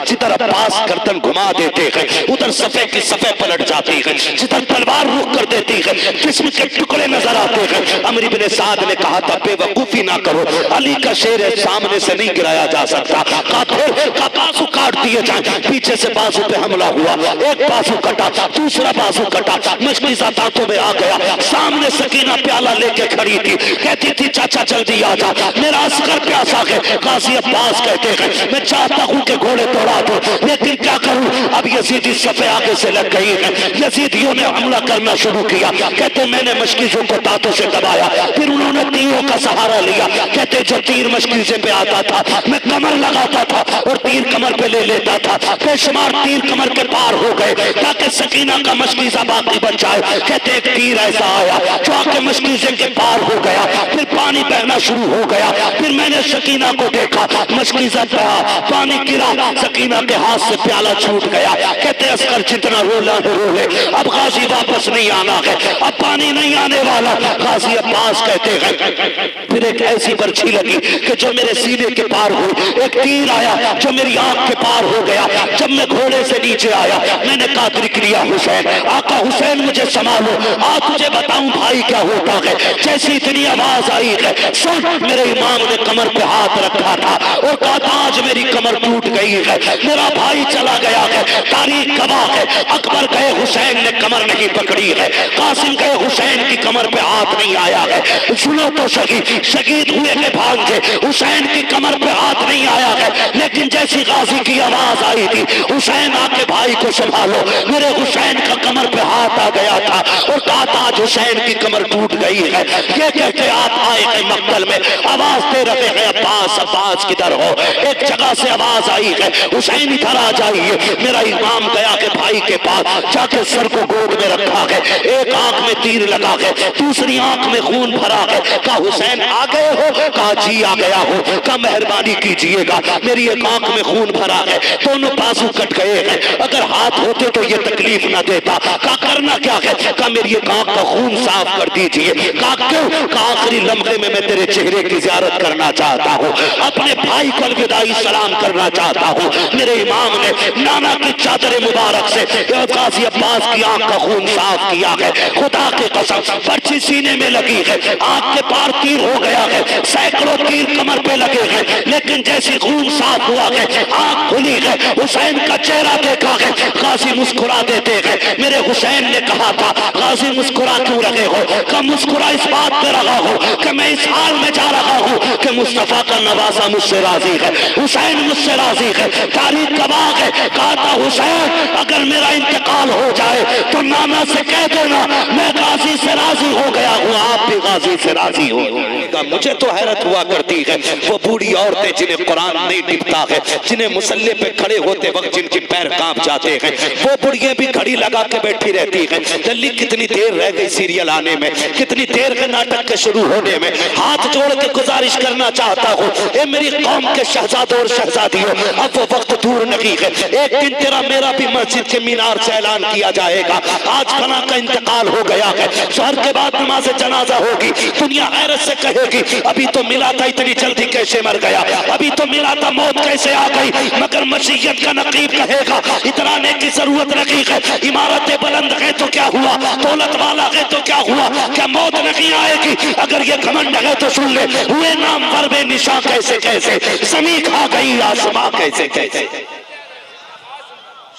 जिधर अब्बास गर्दन घुमा देते हैं उधर सफे की सफे पलट जाती है, जिधर तलवार रुक कर देती है जिस्म के टुकड़े नजर आते हैं। अमर इब्ने साद ने कहा था बेवकूफी ना करो, अली का शेर सामने से नहीं गिराया जा सकता, काफिर का बाजू काट दिए जाए। पीछे से बाजू पे हमला हुआ, एक बाजू कटा, दूसरा बाजू कटा, मशकीज़ा दांतों में आ गया। सामने सकीना प्याला लेके खड़ी थी, कहती थी चाचा जल्दी आ जा, मेरा असगर प्यासा है। गाजी अब्बास कहते हैं मैं चाहता हूं कि घोड़े तोड़ा दो, लेकिन क्या करूं, अब यजीदी सफे आगे से लग गई है। यजीदियों ने हमला करना शुरू किया। कहते मैंने मशकीज़ों को दांतों से दबाया, फिर उन्होंने तीरों का सहारा लिया। कहते जो तीर मशकीज़े पे आता था मैं कमर लगाता था और तीर कमर पे ले लेता था, बेशुमार तीर कमर के पार हो गए ताकि सकीना का मशकीज़ा बाकी बन जाए। कहते एक तीर ऐसा आया जो आके मशकीज़े के पार हो गया, फिर पानी बहना शुरू हो गया। फिर मैंने सकीना को देखा, मशकीज़ा बहा, पानी गिरा, सकीना के हाथ से प्याला छूट गया। कहते अस्कर जितना रोला है रोले, अब गाजी वापस नहीं आना है, अब पानी नहीं आने वाला। गाजी अब्बास कहते हैं फिर एक ऐसी बर्छी लगी कि जो मेरे सीने के पार हुई, एक तीर आया जो मेरी आंख के पार हो गया। जब मैं घोड़े से नीचे आया मैंने कहा किया हुसैन, आका हुसैन मुझे संभालो, आज तुझे बताऊं भाई क्या होता है। जैसी इतनी आवाज आई है सुन, मेरे इमाम ने कमर पे हाथ रखा था और कहा था आज मेरी कमर टूट गई है, मेरा भाई चला गया है। तारीख गवाह है, अकबर गए हुसैन ने कमर नहीं पकड़ी है, कासिम गए हुसैन की कमर पे हाथ नहीं आया है। सुनो तो शहीद हुए के भांजे, हुसैन की कमर पे हाथ नहीं आया है। लेकिन जैसी गाजी की आवाज आई थी हुसैन आके भाई को संभालो, मेरे हुसैन का कमर पे हाथ आ गया था और कहा था आज हुसैन की कमर टूट गई है। ये कहते आप आए हैं मक्तल में, आवाज दे रहे हैं अब्बास अब्बास किधर हो। एक जगह से आवाज आई है हुसैन इधर आ जाइए। मेरा इमाम गया के भाई के पास जाके सर को गोद में रखा है, एक आंख में तीर लगा है, दूसरी आंख में खून भरा है। कहा हुसैन आ गए हो? कहा जी आ गया हो। कहा मेहरबानी कीजिएगा, मेरी एक आंख में खून भरा है, दोनों बाजू कट गए हैं, अगर हाथ होते तो ये तकलीफ ना देता। कहा करना क्या है? कहा मेरी एक आंख का खून साफ कर दीजिए। कहा क्यों? कहा आखिरी लम्हे में मैं तेरे चेहरे की ज़ियारत करना चाहता हूँ, अपने भाई को अलविदाई सलाम करना चाहता हूँ। मेरे इमाम ने नाना की चादर मुबारक से गाजी अब्बास की आंख का खून साफ किया है। खुदा के कसम पर्ची सीने में लगी है, आंख के पार तीर हो गया है, सैकड़ों तीर कमर पे लगे हैं, लेकिन जैसी खून साफ हुआ है आंख खुली है, हुसैन का चेहरा देखा है, गाजी मुस्कुरा देते हैं। मेरे हुसैन ने कहा था गाजी मुस्कुरा क्यों रहे हो? कब मुस्कुरा इस बात पे रहा हो कि मैं इस हाल में जा रहा हूँ कि मुस्तफा का नवासा मुझसे राजी है, हुसैन मुझसे राजी है। तारीख गवाह है, कहा था हुसैन अगर मेरा इंतकाल हो जाए तो नाना से कह देना मैं गाजी से राजी हो गया हूँ, आप भी गाजी से राजी हो। मुझे तो हैरत हुआ करती है वो बूढ़ी औरतें जिन्हें कुरान नहीं टिकता है, जिन्हें मुसल्ले पे खड़े होते वक्त जिनके पैर कांप जाते हैं, वो बुढ़ियां भी घड़ी लगा के बैठी रहती हैं। जल्दी कितनी देर रह गई सीरियल आने में, कितनी देर के नाटक के शुरू होने में। हाथ जोड़ के गुजारिश करना चाहता हूँ ए मेरी कौम के शहजादों और शहजादियों, अब वो वक्त दूर नहीं है, एक दिन तेरा मेरा भी मस्जिद के मीनार से ऐलान किया जाएगा आज फना का इंतकाल हो गया है। शहर के बाद नमाज जनाजा होगी, दुनिया हैरत से कहेगी अभी तो मिला था इतनी जल्दी कैसे मर गया, अभी तो मिला था मौत कैसे आ गई। मगर मसीहत का नकीब कहेगा इतराने की जरूरत नहीं है, इमारतें बुलंद है तो क्या हुआ, दौलत वाला है तो क्या हुआ, क्या मौत नहीं आएगी? अगर ये घमंड है तो सुन ले, हुए नाम पर बेनिशा कैसे कैसे, जमी खा गई आसमां कैसे कैसे।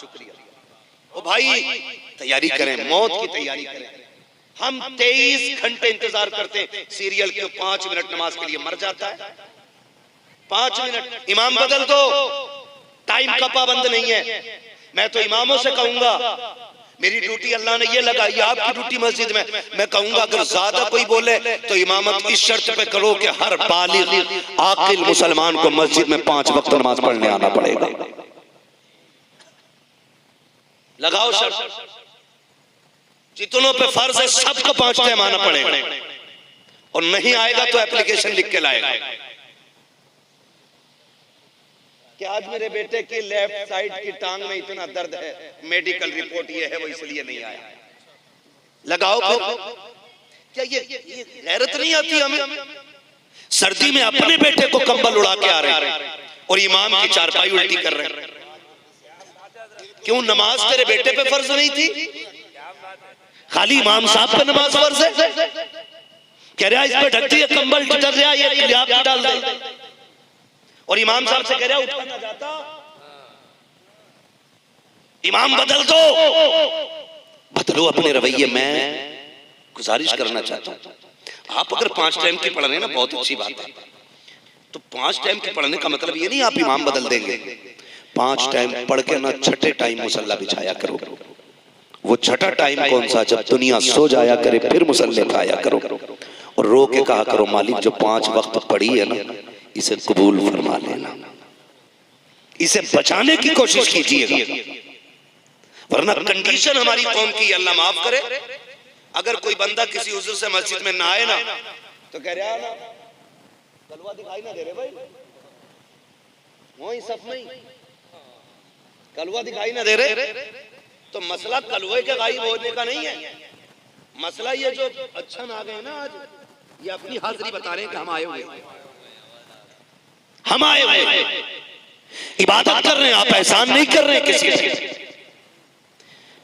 शुक्रिया। ओ भाई तैयारी करें, मौत की तैयारी करें। हम 23 घंटे इंतजार करते हैं सीरियल के, 5 मिनट नमाज के लिए मर जाता है। 5 मिनट इमाम बदल दो, टाइम का पाबंद नहीं है। मैं तो इमामों से कहूंगा मेरी ड्यूटी अल्लाह ने ये लगाई, आपकी ड्यूटी मस्जिद में। मैं कहूंगा अगर ज्यादा कोई बोले तो इमामत इस शर्त पे करो कि हर बालिग आकिल मुसलमान को मस्जिद में 5 वक्त नमाज पढ़ने आना पड़ेगा। लगाओ शर्त, जितनों पे फर्ज है सबको 5 टाइम आना पड़ेगा, और नहीं आएगा तो एप्लीकेशन लिख के लाएगा कि आज मेरे बेटे की लेफ्ट साइड की टांग में इतना दर्द है, मेडिकल रिपोर्ट ये है वो इसलिए नहीं आया। लगाओ फिर। क्या ये गैरत नहीं आती हमें? सर्दी में अपने बेटे को कंबल उड़ा के आ रहे हैं और इमाम की चारपाई उल्टी कर रहे हैं। क्यों नमाज तेरे बेटे पे फर्ज नहीं थी? खाली इमाम साहब पे नमाज फर्ज है? कह रहा इस पे ढक दिया, कंबल डर रहा, ये लिहाफ डाल दे, और इमाम साहब से कह रहा उठा ना जाता, इमाम बदल दो। बदलो अपने रवैये। मैं गुजारिश करना चाहता हूं, आप अगर 5 टाइम की पढ़ रहे हैं ना, बहुत अच्छी बात है, तो 5 टाइम के पढ़ने का मतलब ये नहीं आप इमाम बदल देंगे। 5 टाइम पढ़ के ना छठे टाइम मुसल्ला बिछाया करो। वो छठा टाइम कौन सा? जब दुनिया सो जाया करे फिर मुसल्ले पे आया करो और रो के कहा करो मालिक जो 5 वक्त पढ़ी है ना, इसे कबूल फरमा लेना, इसे बचाने की कोशिश कीजिएगा, वरना कंडीशन हमारी कौम की, अल्लाह माफ करे, अगर कोई बंदा किसी उज़्र से मस्जिद में ना आए ना, तो कह रहा है ना कलवा दिखाई ना दे रहे भाई, वही सब नहीं कलवा दिखाई ना दे रहे, तो मसला कलवे के गायब होने का नहीं है, मसला ये जो अच्छा ना आ गए ना आज, ये अपनी हाजिरी बता रहे हैं कि हम आए हुए, हम आए हुए, इबादत कर रहे हैं, आप एहसान नहीं कर रहे हैं किसी से,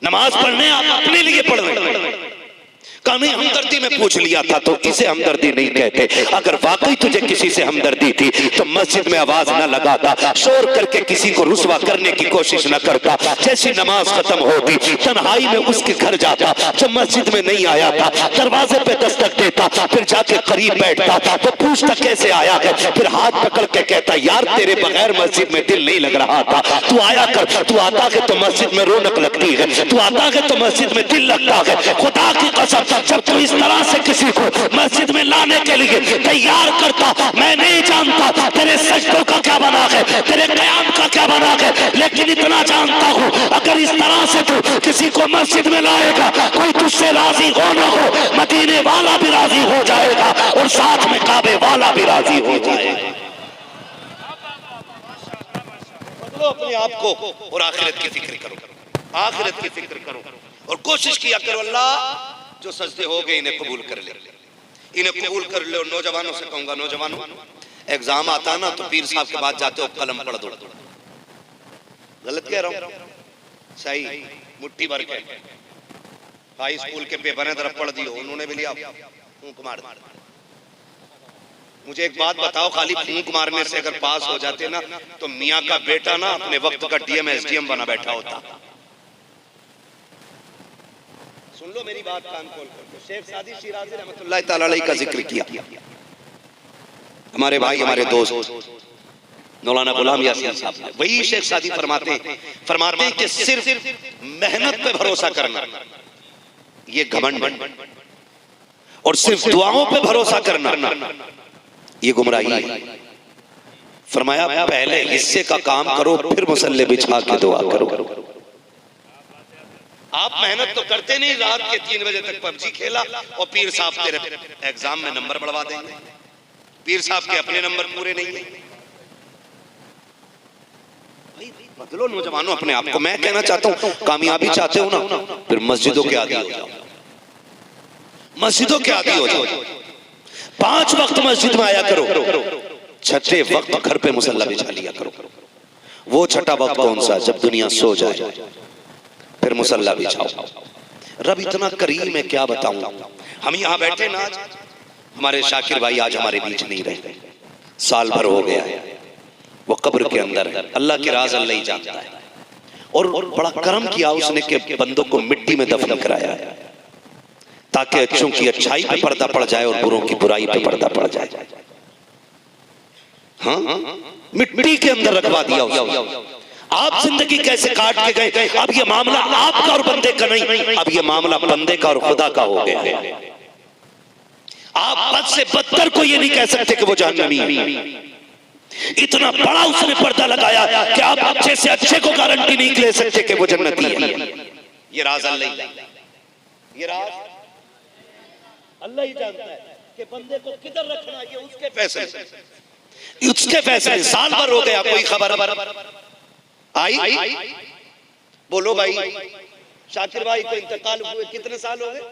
नमाज पढ़ने आप अपने लिए पढ़ रहे हैं। कहीं हमदर्दी में पूछ लिया था तो इसे हमदर्दी नहीं कहते। अगर वाकई तुझे किसी से हमदर्दी थी तो मस्जिद में आवाज न लगाता, शोर करके किसी को रुसवा करने की कोशिश न करता। जैसी नमाज खत्म होगी तन्हाई में उसके घर जाता, जब मस्जिद में नहीं आया था दरवाजे पे दस्तक देता, फिर जाके करीब बैठता तो पूछता कैसे आया है, फिर हाथ पकड़ के कहता यार तेरे बगैर मस्जिद में दिल नहीं लग रहा था, तू आया कर, तू आता है तो मस्जिद में रौनक लगती है, तू आता है तो मस्जिद में दिल लगता है। खुदा की कसम जब तू इस तरह से किसी को मस्जिद में लाने के लिए तैयार करता, मैं नहीं जानता तेरे सजदों का क्या बना है, तेरे क़याम का क्या बना है, लेकिन इतना जानता हूँ अगर इस तरह से तू किसी को मस्जिद में लाएगा, कोई तुझसे राजी हो न हो, मदीने वाला भी राजी हो जाएगा और साथ में काबे वाला भी राजी हो जाएगा। बदलो अपने आप को और आखिरत की फिक्र करो, आखिरत की फिक्र करो और कोशिश किया करो अल्लाह जो सजदे हो गए इन्हें कबूल कर ले, इन्हें कबूल कर ले। और नौजवानों से कहूंगा, नौजवानों एग्जाम आता है ना तो पीर साहब के बाद जाते हो कलम पढ़ दो, गलत कह रहा हूं? सही, मुट्ठी भर के हाई स्कूल के पेपर हैं तरफ पढ़ दियो, उन्होंने भी लिया फूंक मार। मुझे एक बात बताओ, खाली फूंक मारने से अगर पास हो जाते ना तो मियाँ का बेटा ना अपने वक्त का डीएम एसडीएम बना बैठा होता। सुन लो मेरी बात कान खोल कर। शेख सादी शिराजी रहमतुल्लाह तआला अलैह का जिक्र किया, हमारे भाई हमारे दोस्त मौलाना गुलाम यासीन साहब, वही शेख सादी फरमाते हैं कि सिर्फ मेहनत पे भरोसा करना ये घमंड, और सिर्फ दुआओं पे भरोसा करना ये गुमराही है। फरमाया पहले हिस्से का काम करो फिर मुसल्ले बिछा के दुआ करो। आप मेहनत तो करते नहीं, रात के 3 बजे तक पबजी खेला और पीर साहब तेरे एग्जाम में नंबर बढ़वा देंगे, पीर साहब के अपने नंबर पूरे नहीं है। बदलो नौजवानों अपने आप को। मैं कहना चाहता हूं कामयाबी चाहते हो ना, फिर मस्जिदों के आदी हो जाओ, मस्जिदों के आदी हो जाओ, 5 वक्त मस्जिद में आया करो, छठे वक्त घर पे मुसल्ला बिछा लिया करो। वो छठा वक्त कौन सा? जब दुनिया सो जाए फिर मुसल्ला बिछाओ। रब इतना करीम है क्या बताऊं। हम यहाँ बैठे ना, आज हमारे शाकिर भाई आज हमारे बीच नहीं रहे, साल भर हो गया है, वो कब्र के अंदर है, अल्लाह के राज अल्लाह ही जानता है। और बड़ा करम किया उसने कि बंदों को मिट्टी में दफन कराया है ताकि अच्छों की अच्छाई पे पर्दा पड़ जाए और बुरों की बुराई पे पर्दा पड़ जाए। हाँ, मिट्टी के अंदर रखवा दिया उसने। आप जिंदगी कैसे काट के गए, अब ये मामला आपका और बंदे का नहीं, अब ये मामला बंदे का और खुदा का हो गया है। आप बद से बदतर को ये नहीं कह सकते कि वो जहन्नमी है। इतना बड़ा उसने पर्दा लगाया कि आप अच्छे से अच्छे को गारंटी नहीं ले सकते कि वो जन्नती है। ये राज अल्लाह ही, ये राज अल्लाह ही जानता है कि बंदे को किधर रखना है, उसके फैसले, उसके फैसले। साल भर हो गया, कोई खबर आई? बोलो भाई, शाकिर भाई को इंतकाल हुए कितने साल हो गए?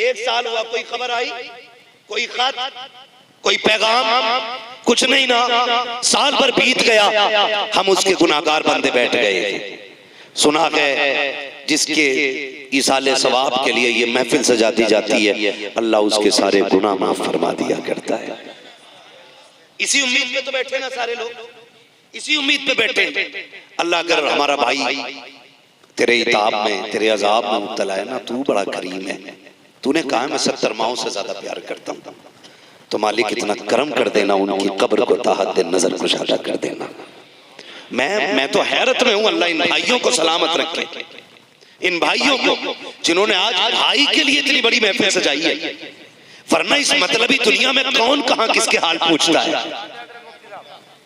1 साल हुआ, कोई खबर आई, कोई खत, कोई पैगाम, कुछ नहीं ना। साल भर बीत गया, हम उसके गुनाहगार बंदे बैठ गए। सुना है जिसके इसाले सवाब के लिए ये महफिल सजाती जाती है, अल्लाह उसके सारे गुनाह माफ फरमा दिया करता है। इसी उम्मीद पे तो बैठे ना सारे लोग, इसी उम्मीद पे बैठे। अल्लाह अगर हमारा भाई तेरे इताब में, तेरे अजाब में मुब्तला है ना, तू बड़ा करीम है, तूने कहा मैं 70 माओं से ज्यादा प्यार करता हूं, तो मालिक इतना करम कर देना, उनकी कब्र को ताहत दे नजर कुशादा कर देना। मैं तो हैरत में हूं, अल्लाह इन भाइयों को सलामत रखे, इन भाइयों को जिन्होंने आज भाई के लिए इतनी बड़ी महफिल सजाई है। वरना इस मतलबी दुनिया में कौन कहां किसके हाल पूछता है,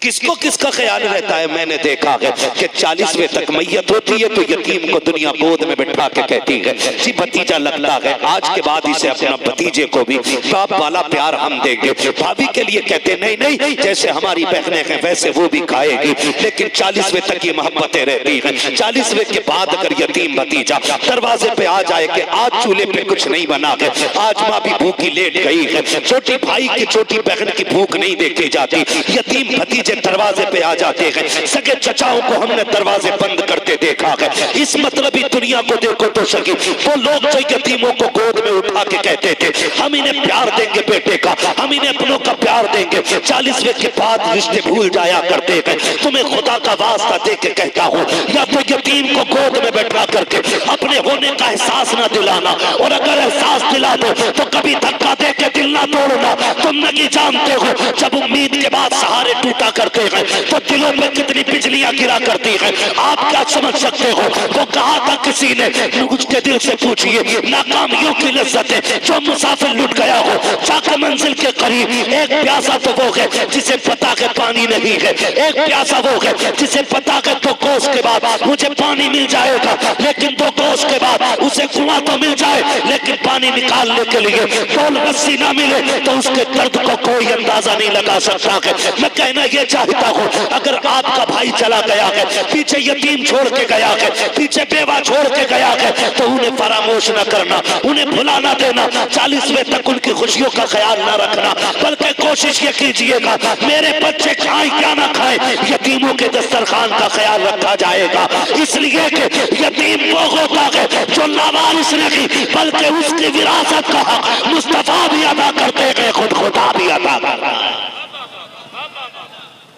किसको किसका ख्याल रहता है। मैंने देखा है कि 40वें तक मैयत होती है तो यतीम को दुनिया गोद में बैठा के कहती है जी भतीजा लगता है, आज के बाद इसे अपना भतीजे को भी बाप वाला प्यार हम देंगे। भाभी के लिए कहते नहीं नहीं, जैसे हमारी बहनें हैं वैसे वो भी खाएगी। लेकिन 40वें तक ये मोहब्बतें रहती हैं। 40वें के बाद अगर यतीम भतीजा दरवाजे पे आ जाए कि आज चूल्हे पे कुछ नहीं बना है, आज माँ भी भूखी लेट गई है, छोटी भाई की छोटी बहन की भूख नहीं देखी जाती, यतीम भतीजे दरवाजे पे आ जाते हैं, सगे चचाओं को हमने दरवाजे बंद करते देखा है। इस मतलबी दुनिया को देखो तो सकी वो लोग जो यतीमों को गोद में उठा के कहते थे हम इन्हें प्यार देंगे बेटे का, हम इन्हें अपनों का प्यार देंगे, 40वें के बाद रिश्ते भूल जाया करते हैं। तुम्हें खुदा का वास्ता दे के कहता हूँ, या तो यतीम को गोद में बैठा करके अपने होने का एहसास ना दिलाना, और अगर एहसास दिला दो तो कभी धक्का दे के दिल ना तोड़ना। तुम नहीं जानते हो जब उम्मीद के बाद सहारे टूटा करते हैं तो दिलों में कितनी बिजलियां गिरा करती हैं। आप क्या समझ सकते हो, वो कहा था किसी ने, उसके दिल से पूछिए नाकामियों की लज्जतें जो मुसाफिर लुट गया हो जाकर मंजिल के करीब। एक प्यासा तो वो है जिसे पता है पानी नहीं है, एक प्यासा वो है जिसे पता है 2 कोस के बाद मुझे पानी मिल जाएगा, लेकिन 2 कोस के बाद उसे कुआं तो मिल जाए लेकिन पानी निकालने के लिए डोल रस्सी ना मिले तो उसके दर्द को कोई अंदाजा नहीं लगा सकता है। मैं कहना ये चाहता हूँ, अगर आपका भाई चला गया है, पीछे यतीम छोड़ के गया है, पीछे बेवा छोड़ के गया है, तो उन्हें फरामोश न करना, उन्हें भुला ना देना, 40वें तक उनकी खुशियों का ख्याल ना रखना, बल्कि कोशिश ये कीजिएगा मेरे बच्चे खाएं क्या ना खाएं, यतीमों के दस्तरखान का ख्याल रखा जाएगा। इसलिए कि यतीम वो होता है जो लावारिस नहीं बल्कि उसकी विरासत का हक मुस्तफा भी अदा करते हैं, खुद खुदा भी अदा करता है।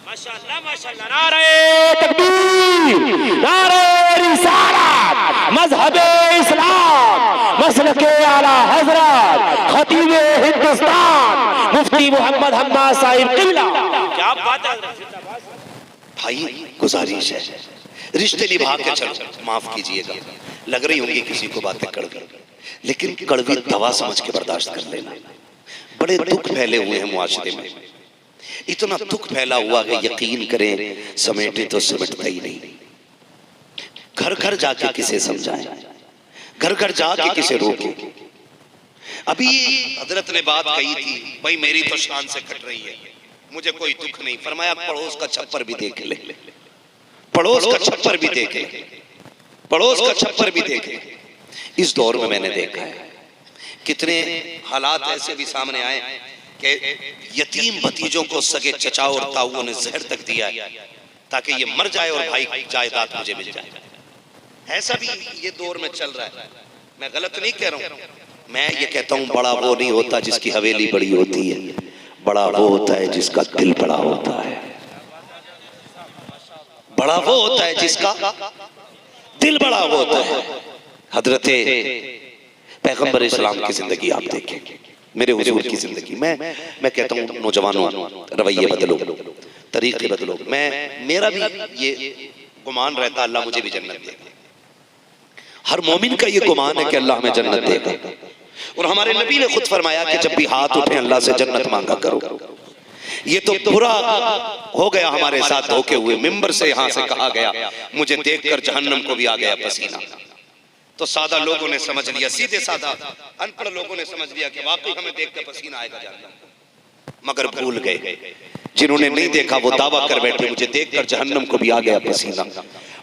माशाअल्लाह माशाअल्लाह, नारे तकबीर, नारे रिसालत, मज़हबे इस्लाम, मसलके आला हज़रत खतीबे हिंदुस्तान मुफ्ती मोहम्मद हम्माद साहिब किबला। क्या बात है भाई, गुजारिश है रिश्ते निभा के चलो, माफ कीजिएगा लग रही होंगी किसी को बातें कड़वी, लेकिन कड़वी दवा समझ के बर्दाश्त कर लेना। बड़े दुख फैले हुए हैं मुआशरे में, इतना दुख फैला हुआ है यकीन करें समेटे तो सिमटता ही नहीं। घर घर जाके किसे समझाएं, घर घर जाके किसे रोके। अभी हजरत ने बात कही थी, भाई मेरी तो शान से कट रही है, मुझे कोई दुख नहीं। फरमाया पड़ोस का छप्पर भी देख ले, पड़ोस का छप्पर भी देख ले, पड़ोस का छप्पर भी देख ले। इस दौर में मैंने देखा है कितने हालात ऐसे भी सामने आए कि यतीम भतीजों को सगे चचा और ताऊओं ने जहर तक दिया ताकि ये मर जाए और भाई जायदाद मुझे मिल जाए। ऐसा भी ये दौर में चल रहा है। मैं गलत नहीं कह रहा हूं, मैं ये कहता हूं बड़ा वो नहीं होता जिसकी हवेली बड़ी होती है, बड़ा वो होता है जिसका दिल बड़ा होता है। बड़ा वो होता है जिसका दिल बड़ा होता है। हजरते पैगंबर इस्लाम की जिंदगी आप देखें, मेरे हुजूर की जिंदगी। मैं कहता हूँ नौजवानों रवैये बदलो, तरीके बदलो। मेरा भी ये गुमान रहता अल्लाह मुझे भी जन्नत देगा। हर मोमिन का ये गुमान है कि अल्लाह हमें जन्नत देगा। और हमारे नबी ने खुद फरमाया कि जब भी हाथ उठे अल्लाह से जन्नत मांगा करो। ये तो पूरा हो गया हमारे साथ धोखे हुए। मिंबर से यहाँ से कहा गया मुझे देखकर जहन्नम को भी आ गया पसीना, तो सादा लोगों ने समझ लिया, सीधे सादा अनपढ़ लोगों ने समझ लिया कि वाकई हमें देखकर पसीना आएगा जहन्नम। मगर भूल गए, जिन्होंने नहीं देखा वो दावा कर बैठे मुझे देखकर जहन्नम को भी आ गया पसीना।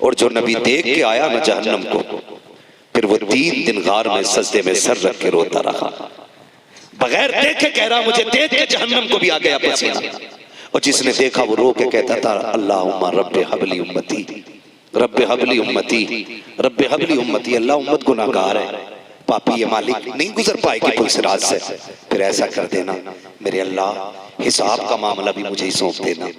और जो नबी देख के आया ना जहन्नम को, फिर वो 3 दिन गार में सजदे में सर रख के रोता रहा, बगैर देखे कह रहा मुझे देख के जहन्नम को भी आ गया पसीना। और जिसने देखा वो रो के कहता था अल्लाहुम्मा रब्बे हबली उम्मती, रब्बे हबली उम्मती, रब्बे हबली उम्मती। अल्लाह उम्मत गुनाहगार है, पापी है मालिक, नहीं गुजर पाएगी पुलसिराज से। फिर ऐसा कर देना मेरे अल्लाह, हिसाब का मामला भी मुझे ही सौंप देना।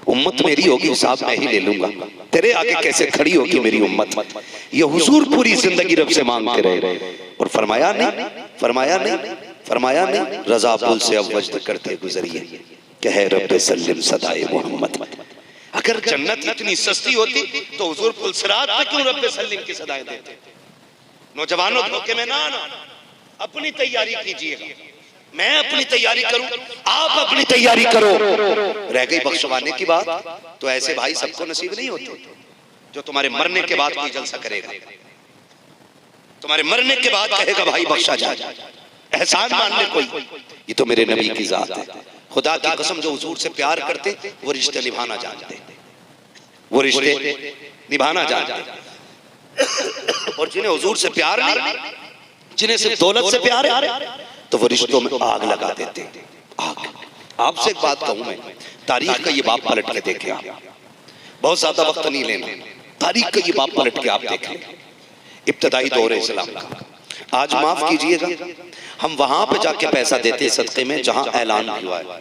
उम्मत मेरी होगी, हिसाब मैं ही ले लूंगा। तेरे आगे कैसे खड़ी होगी मेरी उम्मत? ये हुजूर पूरी जिंदगी रब से मांगते रहे और फरमाया नहीं, फरमाया नहीं, फरमाया नहीं। रजा पुल से अब वजद करते गुजरिए कि है रब्बे सल्लिम सदाए मोहम्मद। अगर जन्नत इतनी सस्ती होती तो हुजूर पुल सिरात पे क्यों रब्बे सल्लिम की सदाएं देते? नौजवानों धोखे में ना आना, अपनी तैयारी कीजिएगा। मैं अपनी तैयारी करूं, आप अपनी तैयारी करो। रह गई बख्शवाने की बात, तो ऐसे भाई सबको नसीब नहीं होते जो तुम्हारे मरने के बाद कोई जलसा करेगा, तुम्हारे मरने के बाद कहेगा भाई बख्शा जाए, एहसान मान ले कोई। ये तो मेरे नबी की जात है। खुदा की कसम, जो हुजूर से प्यार करते वो रिश्ते निभाना जानते, वो रिश्ते निभाना जानते। और जिन्हें हुजूर से प्यार नहीं, जिन्हें सिर्फ दौलत से प्यार है, तो वो रिश्तों में आग लगा देते। आग। आपसे एक बात कहूं मैं, तारीख का ये बाप पलट के देखे आप, बहुत ज्यादा वक्त नहीं लेना, तारीख का ये बाप पलट के आप देख लें। इब्तदाई दौर इस्लाम का, आज माफ कीजिएगा, हम वहां पे जाके पैसा देते सदके में जहां ऐलान हुआ है,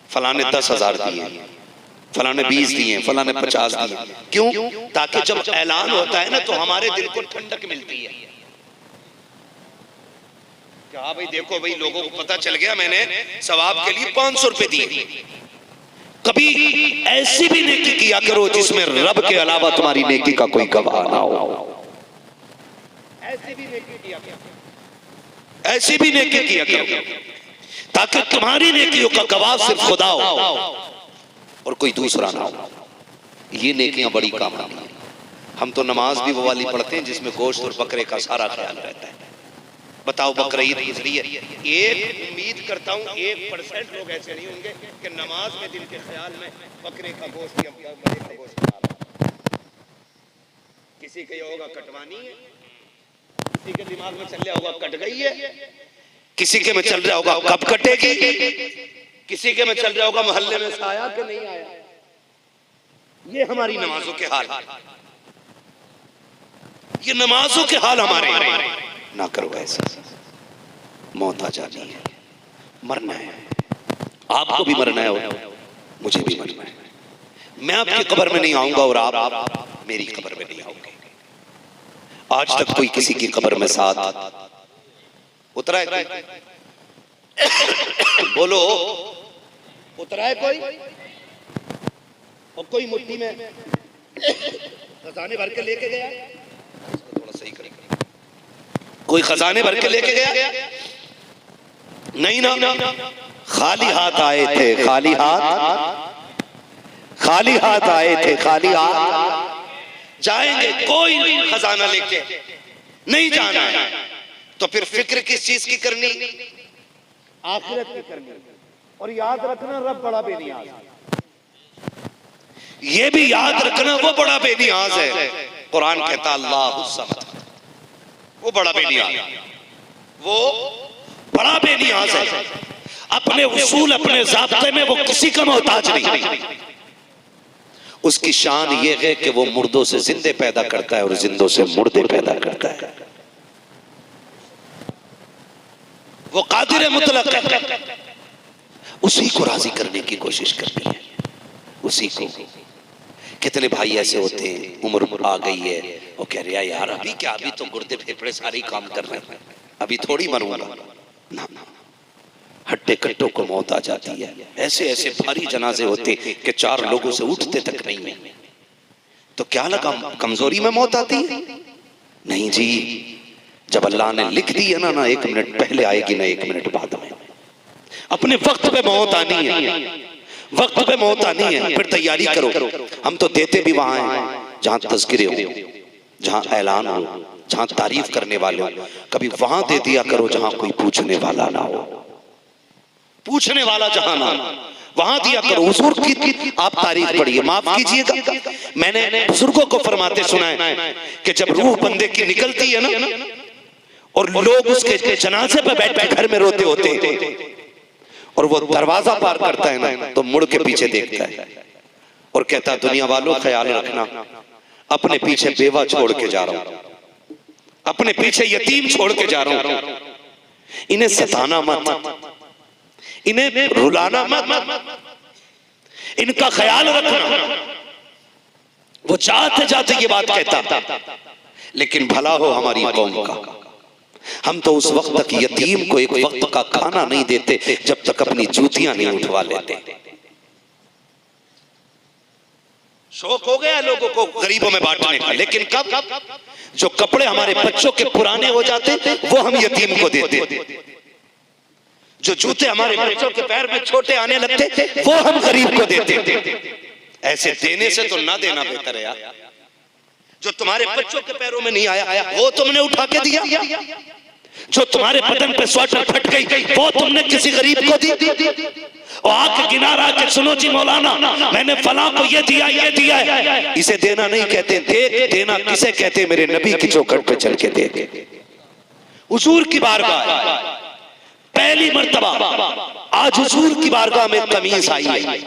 फलाने 10,000 दिए, फलाने 20 दिए, फलाने 50 दिए। क्यों? ताकि जब ऐलान होता है ना तो हमारे दिल को ठंडक मिलती है। क्या भाई देखो भाई, लोगों को पता चल गया मैंने सवाब के लिए 500 रुपए दिए। कभी ऐसी भी नेकी किया करो जिसमें रब के अलावा तुम्हारी नेकी का कोई गवाह ना हो। ऐसी भी नेकी किया करो, ऐसी भी नेकी किया करो ताकि तुम्हारी नेकियों का गवाह सिर्फ खुदा हो और कोई दूसरा ना हो। ये नेकियां बड़ी काम आती हैं। हम तो नमाज भी वो वाली पढ़ते हैं जिसमें गोश्त और बकरे का सारा ख्याल रहता है। बताओ बकरा ईद गुजरी है, एक उम्मीद करता हूँ 1% लोग ऐसे नहीं होंगे कि नमाज में दिल के ख्याल में बकरे का गोश्त या बकरे का गोश्त बना रहा। किसी का ये होगा कटवानी है, किसी के दिमाग में चल रहा होगा कट गई है, किसी के में चल रहा होगा कब कटेगी, किसी के में चल रहा होगा मोहल्ले में से आया कि नहीं आया। ये हमारी नमाजों के हाल, ये नमाजों के हाल हमारे। ना करो ऐसा, मौत आ जानी है, मरना है, आपको भी मरना है, मुझे भी मरना है। मैं आपकी कब्र में नहीं आऊंगा और आप मेरी कब्र में नहीं आओगे। आज तक कोई किसी की कब्र में साथ उतरा है? बोलो, उतरा है कोई? और कोई मुट्ठी में खजाने भर के लेके गया? थोड़ा सही करें, कोई खजाने भर के लेके गया? नहीं ना, खाली हाथ आए थे, खाली हाथ, खाली हाथ आए थे, खाली हाथ जाएंगे। कोई खजाना लेके नहीं जाना है। तो फिर फिक्र किस चीज की करनी? आखिरत की करनी। और याद रखना रब बड़ा बेनियाज, ये भी याद रखना वो बड़ा बेनियाज है। कुरान कहता अल्लाहु समद, वो बड़ा बेनियाज, वो बड़ा बेनियाज है। अपने उसूल, अपने ज़ाब्ते में वो किसी का मोहताज नहीं। उसकी शान ये है कि वो मुर्दों से जिंदे पैदा करता है और जिंदों से मुर्दे पैदा करता है। वो कादिर मुतलक है, उसी को राजी करने की कोशिश करनी है, उसी को। कितने भाई ऐसे होते हैं, उम्र आ गई है, वो कह रहे हैं यार अभी क्या, अभी तो गुर्दे फेफड़े सारे काम कर रहे हैं, अभी थोड़ी मरूंगा। ना ना, हट्टे कट्टों को मौत आ जाती है। ऐसे ऐसे भारी जनाजे होते कि 4 लोगों से उठते तक नहीं है। तो क्या लगा कमजोरी में मौत आती है? नहीं जी, जब अल्लाह ने लिख दी है ना 1 मिनट पहले आएगी ना 1 मिनट बाद में। अपने वक्त पे मौत आनी है, वक्त पे मौत आनी है, फिर तैयारी करो। हम तो देते भी वहां हैं जहां तज़किरे हो, जहां ऐलान हो, जहां तारीफ करने वाले हो। कभी वहां दे दिया करो जहां कोई पूछने वाला ना हो, पूछने वाला जहां ना, वहां दिया करो। हुजूर की आप तारीफ पढ़िए, माफ कीजिएगा, मैंने बुजुर्गों को फरमाते सुना है कि जब रूह बंदे की निकलती है ना और लोग उसके जनाजे पे बैठ के घर में रोते होते हैं और वो दरवाजा पार करता है ना, तो मुड़ के पीछे देखता है और कहता दुनिया वालों ख्याल रखना, अपने पीछे बेवा छोड़ के जा रहा हूं, अपने पीछे यतीम छोड़ के जा रहा हूं। इन्हें सताना मत, इन्हें रुलाना मत, इनका ख्याल रखना। वो जाते जाते ये बात कहता, लेकिन भला हो हमारी कौम का। हम तो उस वक्त तक यतीम को एक वक्त का खाना नहीं देते जब तक अपनी जूतियां नहीं उठवा लेते। शौक हो गया लोगों को गरीबों में बांटने का, लेकिन कब जो कपड़े हमारे बच्चों के पुराने हो जाते वो हम यतीम को देते, जो जूते हमारे बच्चों के पैर में छोटे आने लगते वो हम गरीब को देते। ऐसे देने से तो ना देना बेहतर है यार। जो तुम्हारे बच्चों के पैरों में नहीं आया वो तुमने उठा के दिया, जो तुम्हारे बदन पे स्वेटर फट गई वो तुमने किसी गरीब को दी। और आके गिना रहा कि सुनो जी मौलाना, मैंने फलां को ये दिया है। इसे देना नहीं कहते, देना किसे कहते? मेरे नबी की चौखट पे चल के दे। हुजूर की बारगाह पहली मर्तबा आज हुजूर की बारगाह में कमीज आई है,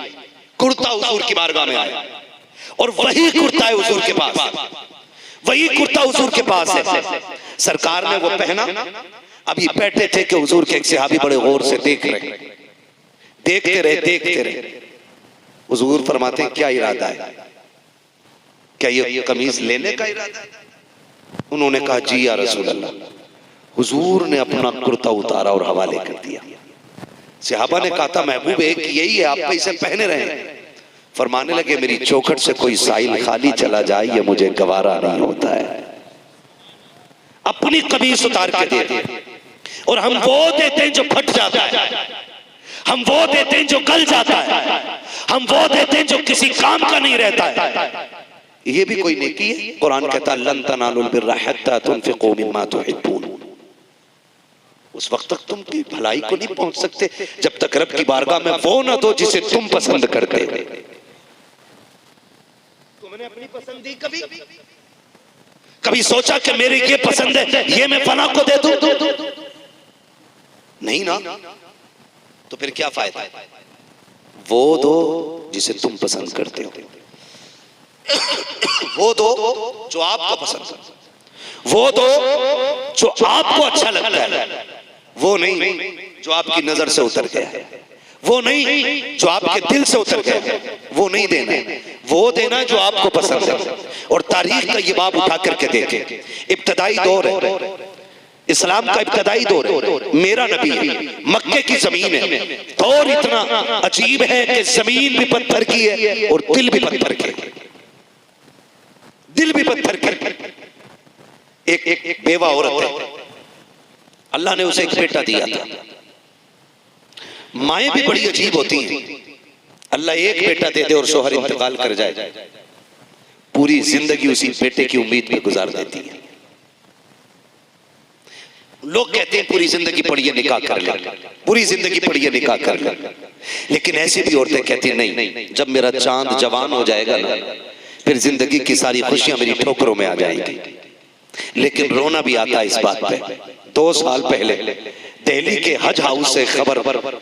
कुर्ता हुजूर की बारगाह में आया, और वही कुर्ता है हुजूर के पास, वही कुर्ता हुजूर के पास है। सरकार ने वो पहना। अभी बैठे थे कि हुजूर के एक सहाबी बड़े गौर से देखते रहे। हुजूर फरमाते हैं क्या इरादा है, क्या ये कमीज लेने का इरादा है? उन्होंने कहा जी या रसूल अल्लाह। हुजूर ने अपना कुर्ता उतारा और हवाले कर दिया। सहाबा ने कहा था महबूब एक यही है, आप पे इसे पहने रहे। फरमाने लगे मेरी चौखट से कोई साइल खाली चला जाए ये मुझे गवारा नहीं होता है। अपनी कमीज उतार के देते, और हम वो देते हैं जो फट जाता है, हम वो देते हैं जो गल जाता है, हम वो देते हैं जो किसी काम का नहीं रहता है। ये भी कोई नेकी है? कुरान कहता है लन तनालुल बिर्रा हत्ता तुनफिकू मिम्मा तुहिब्बून। उस वक्त तक तुम की भलाई को नहीं पहुंच सकते जब तक रब की बारगाह में वो ना दो जिसे तुम पसंद करते। तुमने अपनी पसंद दी कभी सोचा कि मेरे ये पसंद है ये मैं फला को दे दूं? नहीं ना, तो फिर क्या फायदा? वो दो जिसे तुम पसंद करते हो, वो दो जो आपको पसंद है, वो दो जो आपको अच्छा लगता है, वो नहीं जो आपकी नजर से उतर गया है, वो नहीं जो आपके दिल से उतर गया है, वो नहीं देना। वो देना जो आपको पसंद है। और तारीख का ये बाब उठा करके देखें, इब्तदाई दौर है, इस्लाम का इब्तदाई दौर है, मेरा नबी है, मक्के की जमीन है। दौर इतना अजीब है कि जमीन भी पत्थर की है और दिल भी पत्थर के, दिल भी पत्थर के। एक बेवा औरत है, अल्लाह ने उसे एक बेटा दिया था। माएं भी बड़ी अजीब होती हैं। अल्लाह एक बेटा दे दे और शोहर इंतकाल कर जाए, पूरी जिंदगी उसी बेटे की उम्मीद में गुजार देती है। लोग कहते हैं पूरी जिंदगी पढ़िए निकाह कर ले, पूरी जिंदगी पढ़िए निकाह कर ले, लेकिन ऐसी भी औरतें कहती हैं नहीं, जब मेरा चांद जवान हो जाएगा ना फिर जिंदगी की सारी खुशियां मेरी ठोकरों में आ जाएंगी। लेकिन रोना भी आता है इस बात पे। 2 साल पहले दिल्ली के हज हाउस से खबर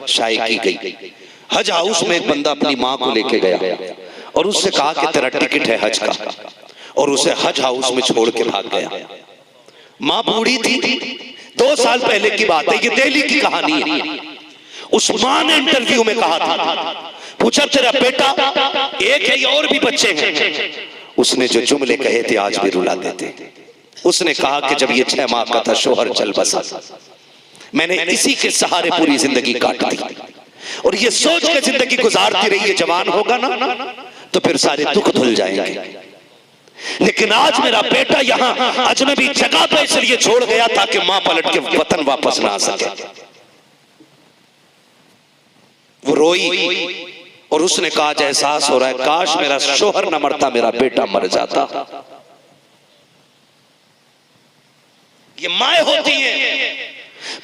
शाये की गई। हज हाउस में एक बंदा अपनी माँ को लेके गया और उससे कहा कि तेरा टिकट है हज का, और उसे हज हाउस में छोड़ के भाग गया। माँ बूढ़ी थी, 2 साल पहले की बात है, ये दिल्ली की कहानी है। उस माँ ने इंटरव्यू में कहा था, पूछा तेरा बेटा एक है या और भी बच्चे हैं? उसने जो जुमले कहे थे आज भी रुला देते। उसने कहा कि जब ये 6 माह का था शोहर चल बसा, मैंने इसी के सहारे पूरी जिंदगी काट दी, और ये सोच के जिंदगी गुजारती रही है जवान होगा ना तो फिर सारे दुख धुल जाएंगे। लेकिन आज मेरा बेटा यहाँ अजनबी जगह पे इसलिए छोड़ गया ताकि मां पलट के वतन वापस ना आ सके। वो रोई और उसने कहा एहसास हो रहा है काश मेरा शोहर न मरता, मेरा बेटा मर जाता। ये माए होती हैं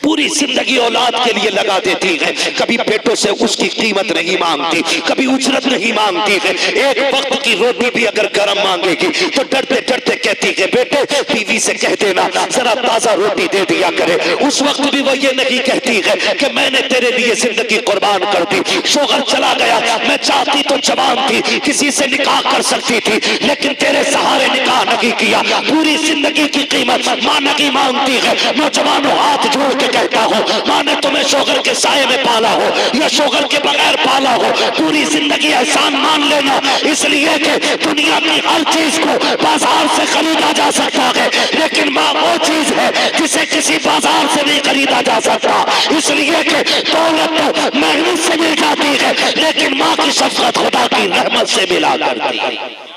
पूरी जिंदगी औलाद के लिए लगा देती है, कभी बेटों से उसकी कीमत नहीं मांगती, कभी उजरत नहीं मांगती है। एक वक्त की रोटी भी अगर गर्म मांगेगी तो डरते डरते कहती है बेटे बीवी से कह देना जरा ताजा रोटी दे दिया करे। उस वक्त भी वो ये नहीं कहती है कि मैंने तेरे लिए जिंदगी कुर्बान कर दी, शोहर चला गया, मैं चाहती तो जवान थी, किसी से निकाह कर सकती थी, लेकिन तेरे सहारे निकाह नहीं किया। पूरी जिंदगी की कीमत मां नहीं मांगती है। नौजवानों हाथ जोड़ के कहता हूँ, मां ने तुम्हें शोहर के साये में पाला हो या शोहर के बगैर पाला हो, पूरी जिंदगी एहसान मान लेना, इसलिए कि दुनिया की हर चीज को बाजार से खरीदा जा सकता है, लेकिन माँ वो चीज है जिसे किसी बाजार से नहीं खरीदा जा सकता। इसलिए कि दौलत तो मेहनत से मिल जाती है, लेकिन माँ की शफकत खुदा की रहमत से मिला करती है।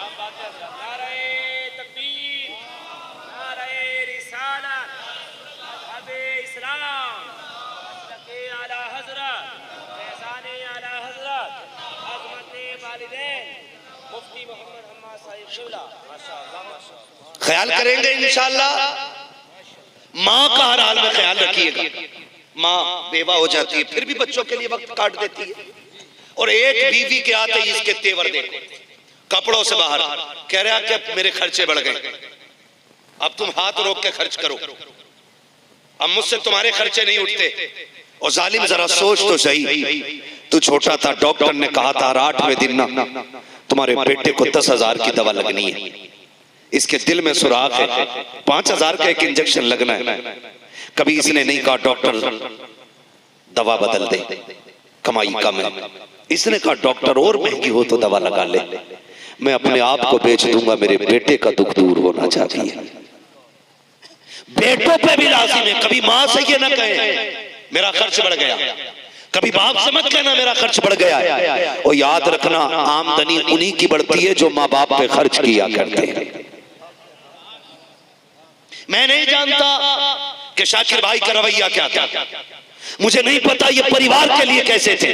ख्याल करेंगे इंशाअल्लाह। माँ का हर हाल में ख्याल रखिएगा। माँ बेवा हो जाती है फिर भी बच्चों के लिए वक्त काट देती है, और एक बीवी के आते ही इसके तेवर देखो, कपड़ों से बाहर कह रहा कि मेरे खर्चे बढ़ गए, अब तुम हाथ रोक के खर्च करो, अब मुझसे तुम्हारे खर्चे नहीं उठते। और जालिम जरा सोच तो सही, तू छोटा था, डॉक्टर ने कहा था 8वें दिन ना तुम्हारे बेटे को 10,000 की दवा लगनी है, इसके दिल में सुराख है, 5,000 का एक इंजेक्शन लगना है। कभी इसने नहीं कहा डॉक्टर दवा बदल दे, कमाई कम है। इसने कहा डॉक्टर और महंगी हो तो दवा लगा ले, मैं अपने आप को बेच दूंगा, मेरे बेटे का दुख दूर होना चाहिए। बेटों पे भी लाजिम है, कभी माँ से ये ना कहे मेरा खर्च बढ़ गया, कभी बाप से मत कहना मेरा खर्च बढ़ गया है। और याद रखना आमदनी उन्हीं की बढ़ती है जो माँ बाप पे खर्च किया करते हैं। मैं नहीं जानता कि शाकिर भाई का रवैया क्या था, मुझे नहीं पता ये परिवार के लिए कैसे थे,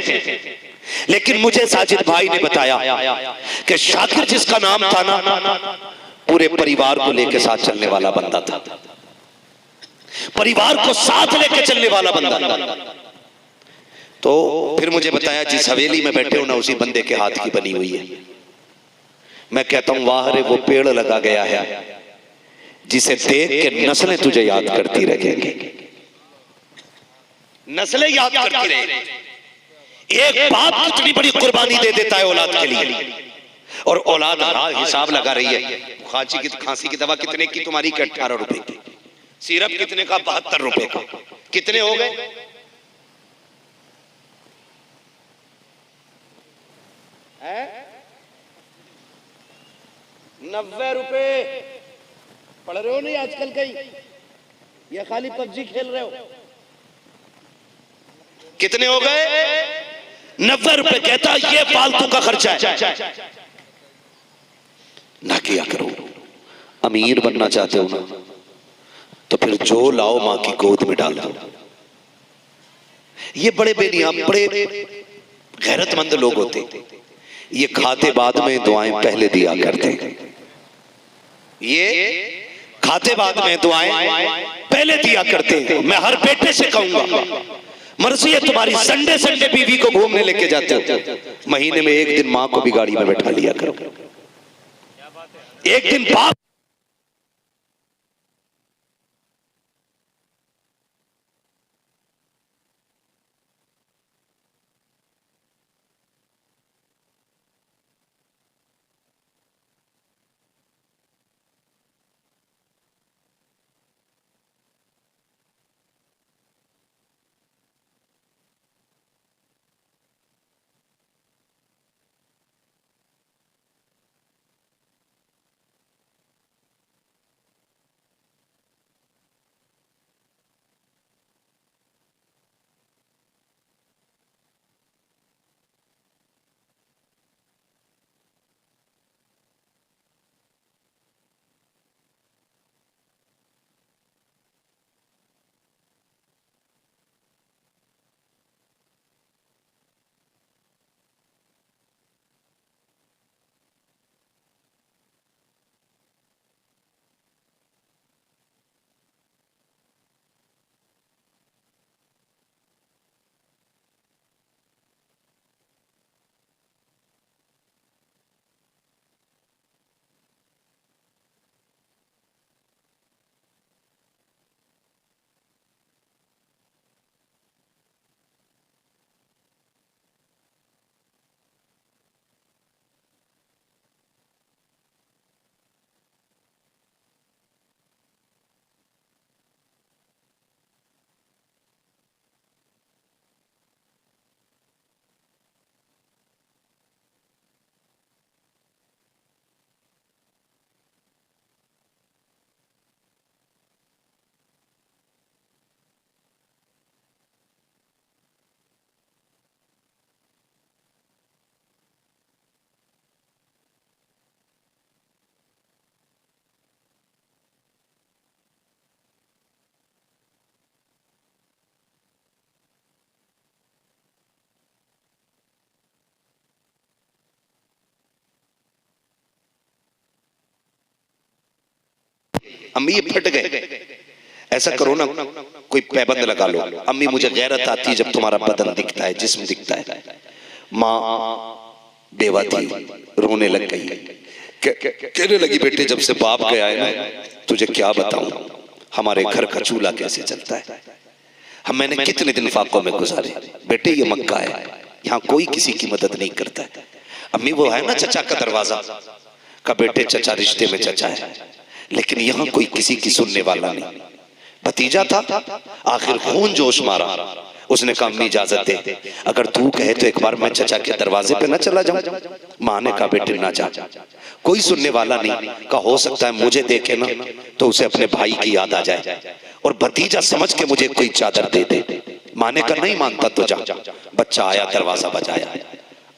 लेकिन मुझे साजिद भाई ने बताया कि शाकिर जिसका नाम था ना, पूरे परिवार को लेकर साथ चलने वाला बंदा था, परिवार को साथ लेकर चलने वाला बंदा था। तो फिर मुझे बताया जिस हवेली में बैठे हो ना उसी बंदे के हाथ की बनी हुई है। मैं कहता हूं वाह रे वो पेड़ लगा गया है जिसे देख के नस्लें तुझे याद करती रहेंगी, नस्लें याद करती रहेंगी। एक बाप कितनी बड़ी कुर्बानी दे देता है औलाद के लिए, और औलाद हिसाब लगा रही है। खांसी की दवा कितने की तुम्हारी? 18 रुपए की। सिरप कितने का? 72 रुपए का। कितने हो गए? है 90 रुपए। पढ़ रहे हो नहीं आजकल कहीं, या खाली पबजी खेल रहे हो? कितने हो गए? 90 रुपए। कहता ये फालतू का खर्चा है, ना किया करो। अमीर बनना चाहते हो ना तो फिर जो लाओ मां की गोद में डाल दो। ये बड़े बेनियाम बड़े गैरतमंद लोग होते, ये खाते बाद में दुआएं पहले दिया करते। ये खाते बाद में दुआएं पहले दिया करते। मैं हर बेटे से कहूंगा मर्जी है तुम्हारी, संडे संडे बीवी को घूमने लेके जाते हो, महीने में एक दिन मां को भी गाड़ी में बैठा लिया करो, एक दिन बाप अम्मी ये फट गए, ऐसा करो ना कोई पैबंद लगा लो। अम्मी मुझे गैरत आती है जब तुम्हारा बदन दिखता है, जिस्म दिखता है। माँ बेवा थी, रोने लग गई, कहने लगी बेटे जब से बाप गया है ना, तुझे क्या बताऊं हमारे घर का चूल्हा कैसे चलता है। हम मैंने कितने दिन फाकों में गुजारे। बेटे ये मक्का है, यहाँ कोई किसी की मदद नहीं करता है। अम्मी वो है ना चचा का दरवाजा का, बेटे चचा रिश्ते में चचा है, लेकिन यहाँ कोई किसी की सुनने वाला नहीं। भतीजा था, आखिर खून जोश मारा, उसने कहा अम्मी इजाजत दे, अगर तू कहे तो एक बार मैं चचा के दरवाजे पे ना चला जाऊं। माँ ने कहा बेटे ना जा, कोई सुनने वाला नहीं। कहा हो सकता है मुझे देखे ना तो उसे अपने भाई की याद आ जाए और भतीजा समझ के मुझे कोई चादर दे दे। माँ ने कहा नहीं मानता तो जा। बच्चा आया, दरवाजा बजाया,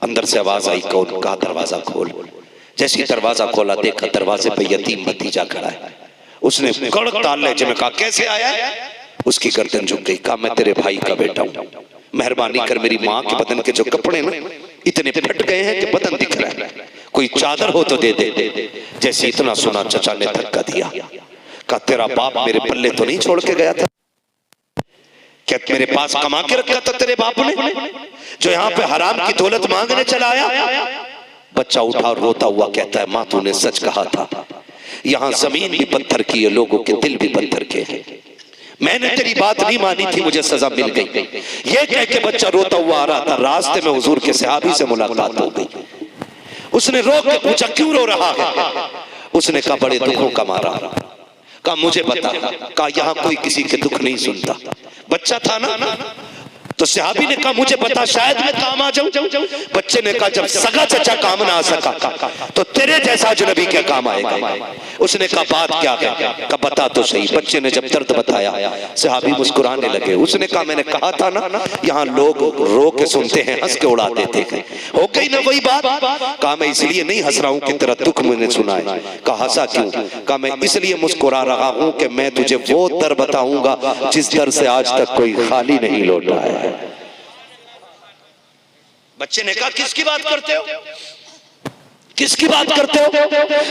अंदर से आवाज आई, कौन? कहा दरवाजा खोल। जैसे दरवाजा खोला देखा दरवाजे पे यतीम भतीजा खड़ा है। उसने कड़क ताल लहजे में कहा कैसे आया है? उसकी गर्दन झुक गई। कहा मैं तेरे भाई का बेटा हूं, मेहरबानी कर मेरी माँ के बदन के जो कपड़े ना इतने फट गए हैं कि बदन दिख रहा है, कोई चादर हो तो दे दे। जैसे इतना सुना चचा ने धक्का दिया। कहा तेरा बाप मेरे पल्ले तो नहीं छोड़ के गया था? क्या मेरे पास कमा के रखा था तेरे बाप ने, जो यहाँ पे हराम की दौलत मांगने चला आया? बच्चा उठा और रोता हुआ कहता है माँ तूने सच कहा था, यहाँ जमीन भी पत्थर की है, लोगों के दिल भी पत्थर के हैं। मैंने तेरी बात नहीं मानी थी, मुझे सजा मिल गई। ये कह के बच्चा रोता हुआ आ रहा था। रास्ते में हुजूर के सहाबी से मुलाकात हो गई। उसने रोक के पूछा क्यों रो रहा है? उसने कहा बड़े दुखों का मारा। कहा मुझे बता। कहा यहाँ कोई किसी के दुख नहीं सुनता। बच्चा था ना, तो सहाबी ने कहा मुझे पता, शायद मैं काम आ जाऊं। बच्चे ने कहा जब सगा चचा काम ना आ सका तो तेरे जैसा अजनबी क्या काम आएगा? उसने कहा बात क्या है? कहा बता तो सही। बच्चे ने जब दर्द बताया सहाबी मुस्कुराने लगे। उसने कहा मैंने कहा था ना यहाँ लोग रो के सुनते हैं, हंस के उड़ा देते हैं। हो गई ना वही बात। कहा मैं इसलिए नहीं हंस रहा हूँ कि तेरा दुख मैंने सुना है। कहा हंसा क्यों? कहा मैं इसलिए मुस्कुरा रहा हूँ कि मैं तुझे वो दर बताऊंगा जिस दर से आज तक कोई खाली नहीं लौटा है। बच्चे ने कहा किसकी बात करते हो, किसकी बात करते हो?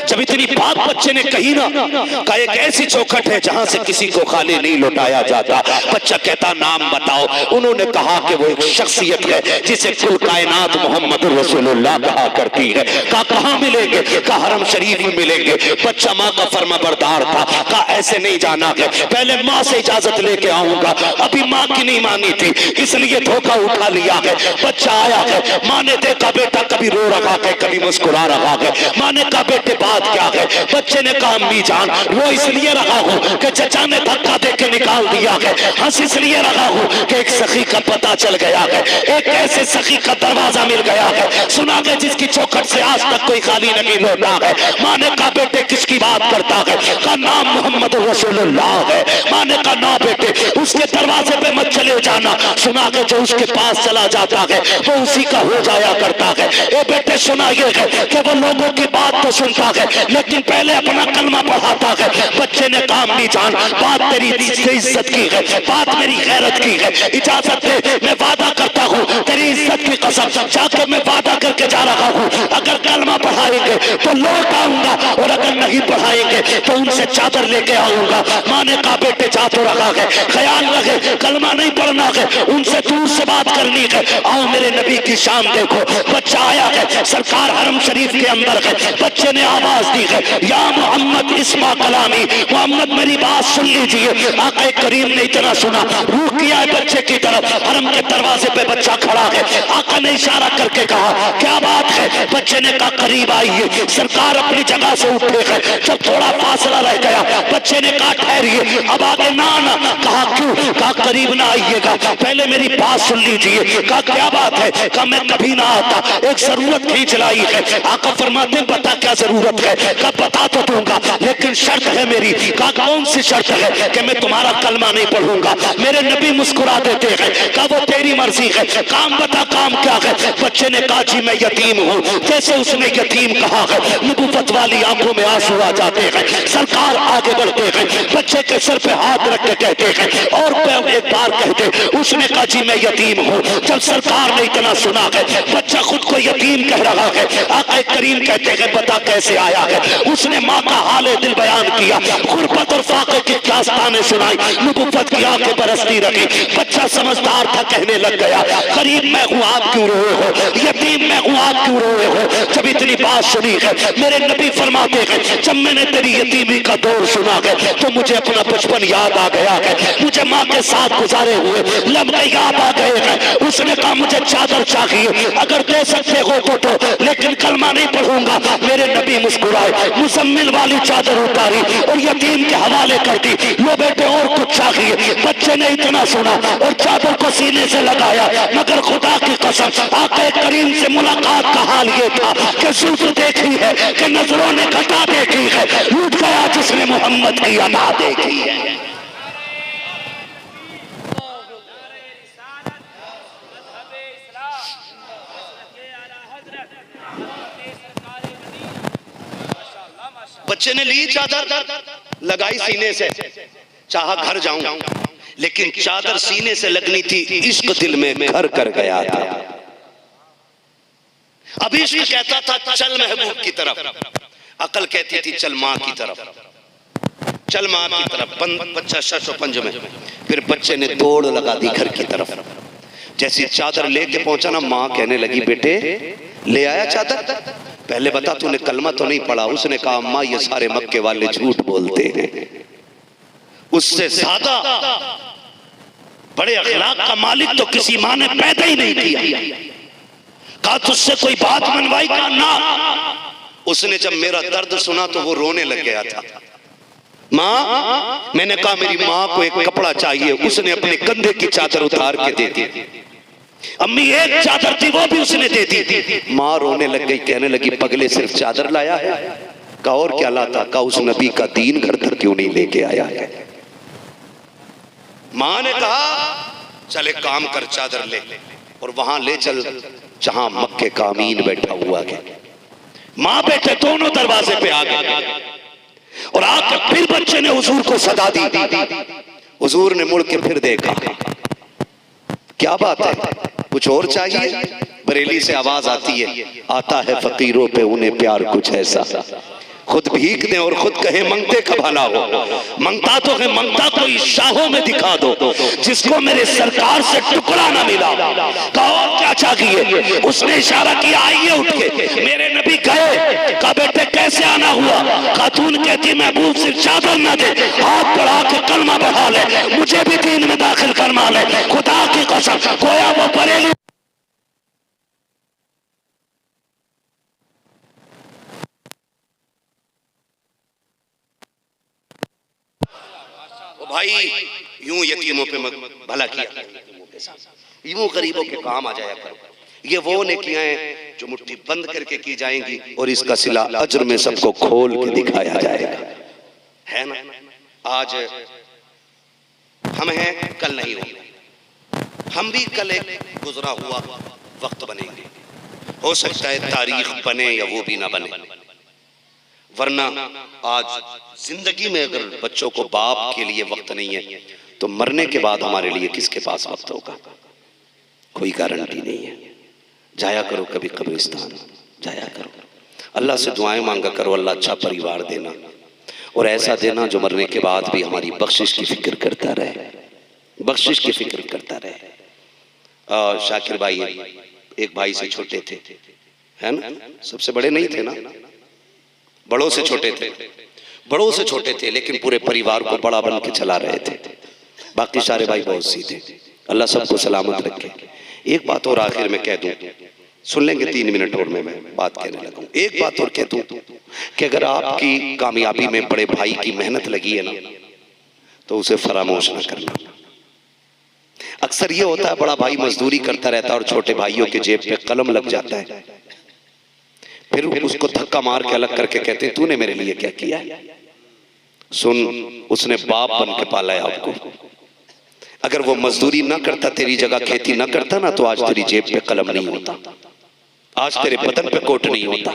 जब इतनी बात बच्चे ने कही ना, कहा एक ऐसी चौखट है जहां से किसी को खाली नहीं लौटाया जाता। बच्चा कहता नाम बताओ। उन्होंने कहा कि वो एक शख्सियत है जिसे कुल कायनात मोहम्मद रसूलुल्लाह कहा करती है। कहा कहां मिलेंगे? कहा हरम शरीफ में मिलेंगे। बच्चा माँ का फर्माबरदार था। कहा ऐसे नहीं जाना है, पहले माँ से इजाजत लेके आऊंगा। अभी माँ की नहीं मानी थी इसलिए धोखा उठा लिया है। बच्चा आया है, माँ ने देखा बेटा कभी रो रहा है कभी मुस्कुरा रहा है। माँ ने कहा बेटे बात क्या है? बच्चे ने कहा अम्मी जान वो इसलिए रहा हूँ कि चचा ने धक्का देके निकाल दिया है। हंस इसलिए रहा हूँ कि एक सखी का पता चल गया है, एक ऐसे सखी का दरवाजा मिल गया है, सुना गया जिसकी चौखट से आज तक कोई खाली नहीं लौटा है। माँ ने कहा बेटे किसकी बात करता है? का नाम मोहम्मद रसूलुल्लाह है। माँ ने कहा ना बेटे उसके दरवाजे पे मत चले जाना, सुना के जो उसके पास चला जाता है वो उसी का हो जाया करता है। ए बेटे सुना ये है कि वो लोगों की बात तो सुनता है लेकिन पहले अपना कलमा पढ़ाता है। बच्चे ने कहा अम्मी जान बात तेरी इज्जत की है, बात मेरी गैरत की है, इजाजत दे मैं वादा करता हूँ तेरी इज्जत की कसम जाकर मैं वादा करके जा रहा हूँ अगर कलमा पढ़ाएंगे तो लौट आऊंगा और अगर नहीं पढ़ाएंगे तो उनसे चादर लेके आऊंगा। माँ ने कहा बेटे जा तो रहा है, ख्याल रखे कलमा नहीं पढ़ना है, उनसे दूर से बात करनी है। आओ मेरे नबी की शान देखो। बच्चा आया है, सरकार हरम शरीफ के अंदर है। बच्चे ने आवाज दी है या मोहम्मद इस्मा कलामी, मोहम्मद मेरी बात सुन लीजिए। आका करीम ने इतना सुना रूह किया है बच्चे की तरफ। हरम के दरवाजे पे बच्चा खड़ा है। आका ने इशारा करके कहा क्या बात है? बच्चे ने कहा करीब आइए। सरकार अपनी जगह से उठे हैं। जब थोड़ा फासला रह गया बच्चे ने कहा ठहरिए अब आगे ना आना। कहा क्यों? कहा करीब ना आइएगा, पहले मेरी बात सुन लीजिए। कहा क्या बात है? कहा मैं कभी ना आता, एक जरूरत खींच लाई है। आका फरमाते हैं बता क्या जरूरत है? कहा बता तो दूंगा लेकिन शर्त है मेरी। कहा कौन सी शर्त है? कि मैं तुम्हारा कलमा नहीं पढ़ूंगा। मेरे नबी मुस्कुरा देते हैं। कहा वो तेरी मर्जी है, काम बता काम क्या है? बच्चे ने कहा जी मैं यतीम हूँ। जैसे उसने यतीम कहा है नबूवत वाली आंखों में आंसू आ जाते हैं। सरकार आगे बढ़ते हैं, बच्चे के सर पे हाथ रख के कहते हैं और एक बार कहते उसने कहा जी मैं यतीम हूँ। जब सरकार ने इतना सुना है बच्चा खुद को यतीम कह रहा है। आका करीम कहते हैं बता कैसे आया है? उसने माँ का हाल दिल बयान किया, गुर्बत और फाके की दास्तानें सुनाई, नबुव्वत की आंखें बरसती रही। बच्चा समझदार था, कहने लग गया, गरीब मैं हूँ आप क्यों रोए हो, यतीम मैं हूँ आप क्यों रोए हो। जब इतनी बात सुनी है मेरे नबी फरमाते हैं, जब मैंने तेरी यतीमी का दौर सुना है तो मुझे अपना बचपन याद आ गया है, मुझे माँ के साथ गुजारे हुए लम्हे याद आ गए हैं। उसने कहा मुझे चादर चाहिए, अगर दे सकते हो तो लेकिन कलमा नहीं पढ़ूंगा। मेरे नबी मुस्कुराए, मुजम्मिल वाली चादर उतारी और यतीम के हवाले कर दी। लो बेटे और कुछ चाहिए। बच्चे ने इतना सुना और चादर को सीने से लगाया, मगर खुदा की कसम आके करीम से मुलाकात का हाल ये था कि जुल्फ देखी है कि नजरों ने घटा देखी है, लूट गया जिसने मोहम्मद की अदा देखी है। बच्चे ने ली चादर, लगाई सीने से, चाहा घर जाऊं, लेकिन चादर सीने से लगनी थी, इश्क दिल में घर कर गया था। अब इश्क कहता था चल महबूब की तरफ, अकल कहती थी चल माँ की तरफ, चल माँ की तरफ। बच्चा शशो पंज में, फिर बच्चे ने दौड़ लगा दी घर की तरफ। जैसी चादर लेके पहुंचा ना, माँ कहने लगी बेटे ले आया चादर, पहले बता तूने कलमा तो नहीं पढ़ा। उसने कहा अम्मा ये सारे मक्के वाले झूठ बोलते हैं, उससे ज्यादा बड़े अखलाक का मालिक तो किसी माँ ने पैदा ही नहीं किया। कहा तुझसे कोई बात मनवाई? कहा ना। उसने जब मेरा दर्द सुना तो वो रोने लग गया था। माँ, मैंने कहा मेरी माँ को एक कपड़ा चाहिए, उसने अपने कंधे की चादर उतार के दे दी। अम्मी एक चादर थी वो भी उसने दे दी। माँ रोने लग गई, कहने लगी पगले सिर्फ चादर लाया है? कहा और क्या लाता? कहा उस नबी का दीन घर तक क्यों नहीं लेके आया है? माँ ने कहा चल एक काम कर, चादर ले और वहां ले चल जहां मक्के का अमीन बैठा हुआ है। माँ बेटे दोनों दरवाजे पे आ गए और आकर फिर बच्चे ने हुजूर को सदा दी। हुजूर ने मुड़ के फिर देखा, क्या बात है, कुछ और चाहिए? बरेली से आवाज आती है, आता है फकीरों पे उन्हें प्यार कुछ ऐसा, खुद भीख दे और खुद कहे मंगते का भला हो। मंगता तो है, मंगता कोई शाहों में दिखा दो जिसको मेरे सरकार से टुकड़ा ना मिला। कहो क्या चाहिए? उसने इशारा किया आइए उठ के। मेरे नबी गए, कहा बेटे कैसे आना हुआ? खातून कहती महबूब सिर्फ चादर ना दे, हाथ बढ़ा के कलमा बढ़ा ले, मुझे भी दीन में दाखिल करवा ले। खुदा की कसम गोया वो बरेली भाई यूं यतीमों पे भला किया, यूं गरीबों के काम आ जाया करो। ये वो नेकियां हैं जो मुट्ठी बंद करके की जाएंगी और इसका सिला अज्र में सबको खोल के दिखाया जाएगा, है ना? आज हम हैं, कल नहीं होंगे। हम भी कल एक गुजरा हुआ वक्त बनेंगे। हो सकता है तारीख बने या वो भी ना बने, वरना आज जिंदगी में अगर बच्चों को बाप के लिए वक्त नहीं है तो मरने के बाद हमारे लिए किसके पास वक्त होगा? कोई गारंटी नहीं है। जाया करो कभी कब्रिस्तान, जाया करो, अल्लाह से दुआएं मांगा करो, अल्लाह अच्छा परिवार देना और ऐसा देना जो मरने के बाद भी हमारी बख्शिश की फिक्र करता रहे, बख्शिश की फिक्र करता रहे। शाकिर भाई एक भाई से छोटे थे, है ना? सबसे बड़े नहीं थे ना, बड़ों से छोटे थे, बड़ों से छोटे थे, लेकिन पूरे परिवार को बड़ा बन के चला रहे थे। बाकी सारे भाई बहुत सीधे, अल्लाह सबको सलामत रखे। एक बात और आखिर में कह दूं, सुन लेंगे 3 मिनट और मैं बात कहने लगूं। एक बात और कह दूं कि अगर आपकी कामयाबी में बड़े भाई की मेहनत लगी है ना तो उसे फरामोश ना करना। अक्सर ये होता है बड़ा भाई मजदूरी करता रहता है और छोटे भाइयों के जेब पे कलम लग जाता है, फिर उसको धक्का मार के अलग करके कहते हैं तूने मेरे लिए क्या किया है? सुन, उसने बाप बन के पाला है आपको। अगर वो मजदूरी ना करता, तेरी जगह खेती ना करता ना, तो आज तेरी जेब पे कलम नहीं होता, आज तेरे बदन पे कोट नहीं होता।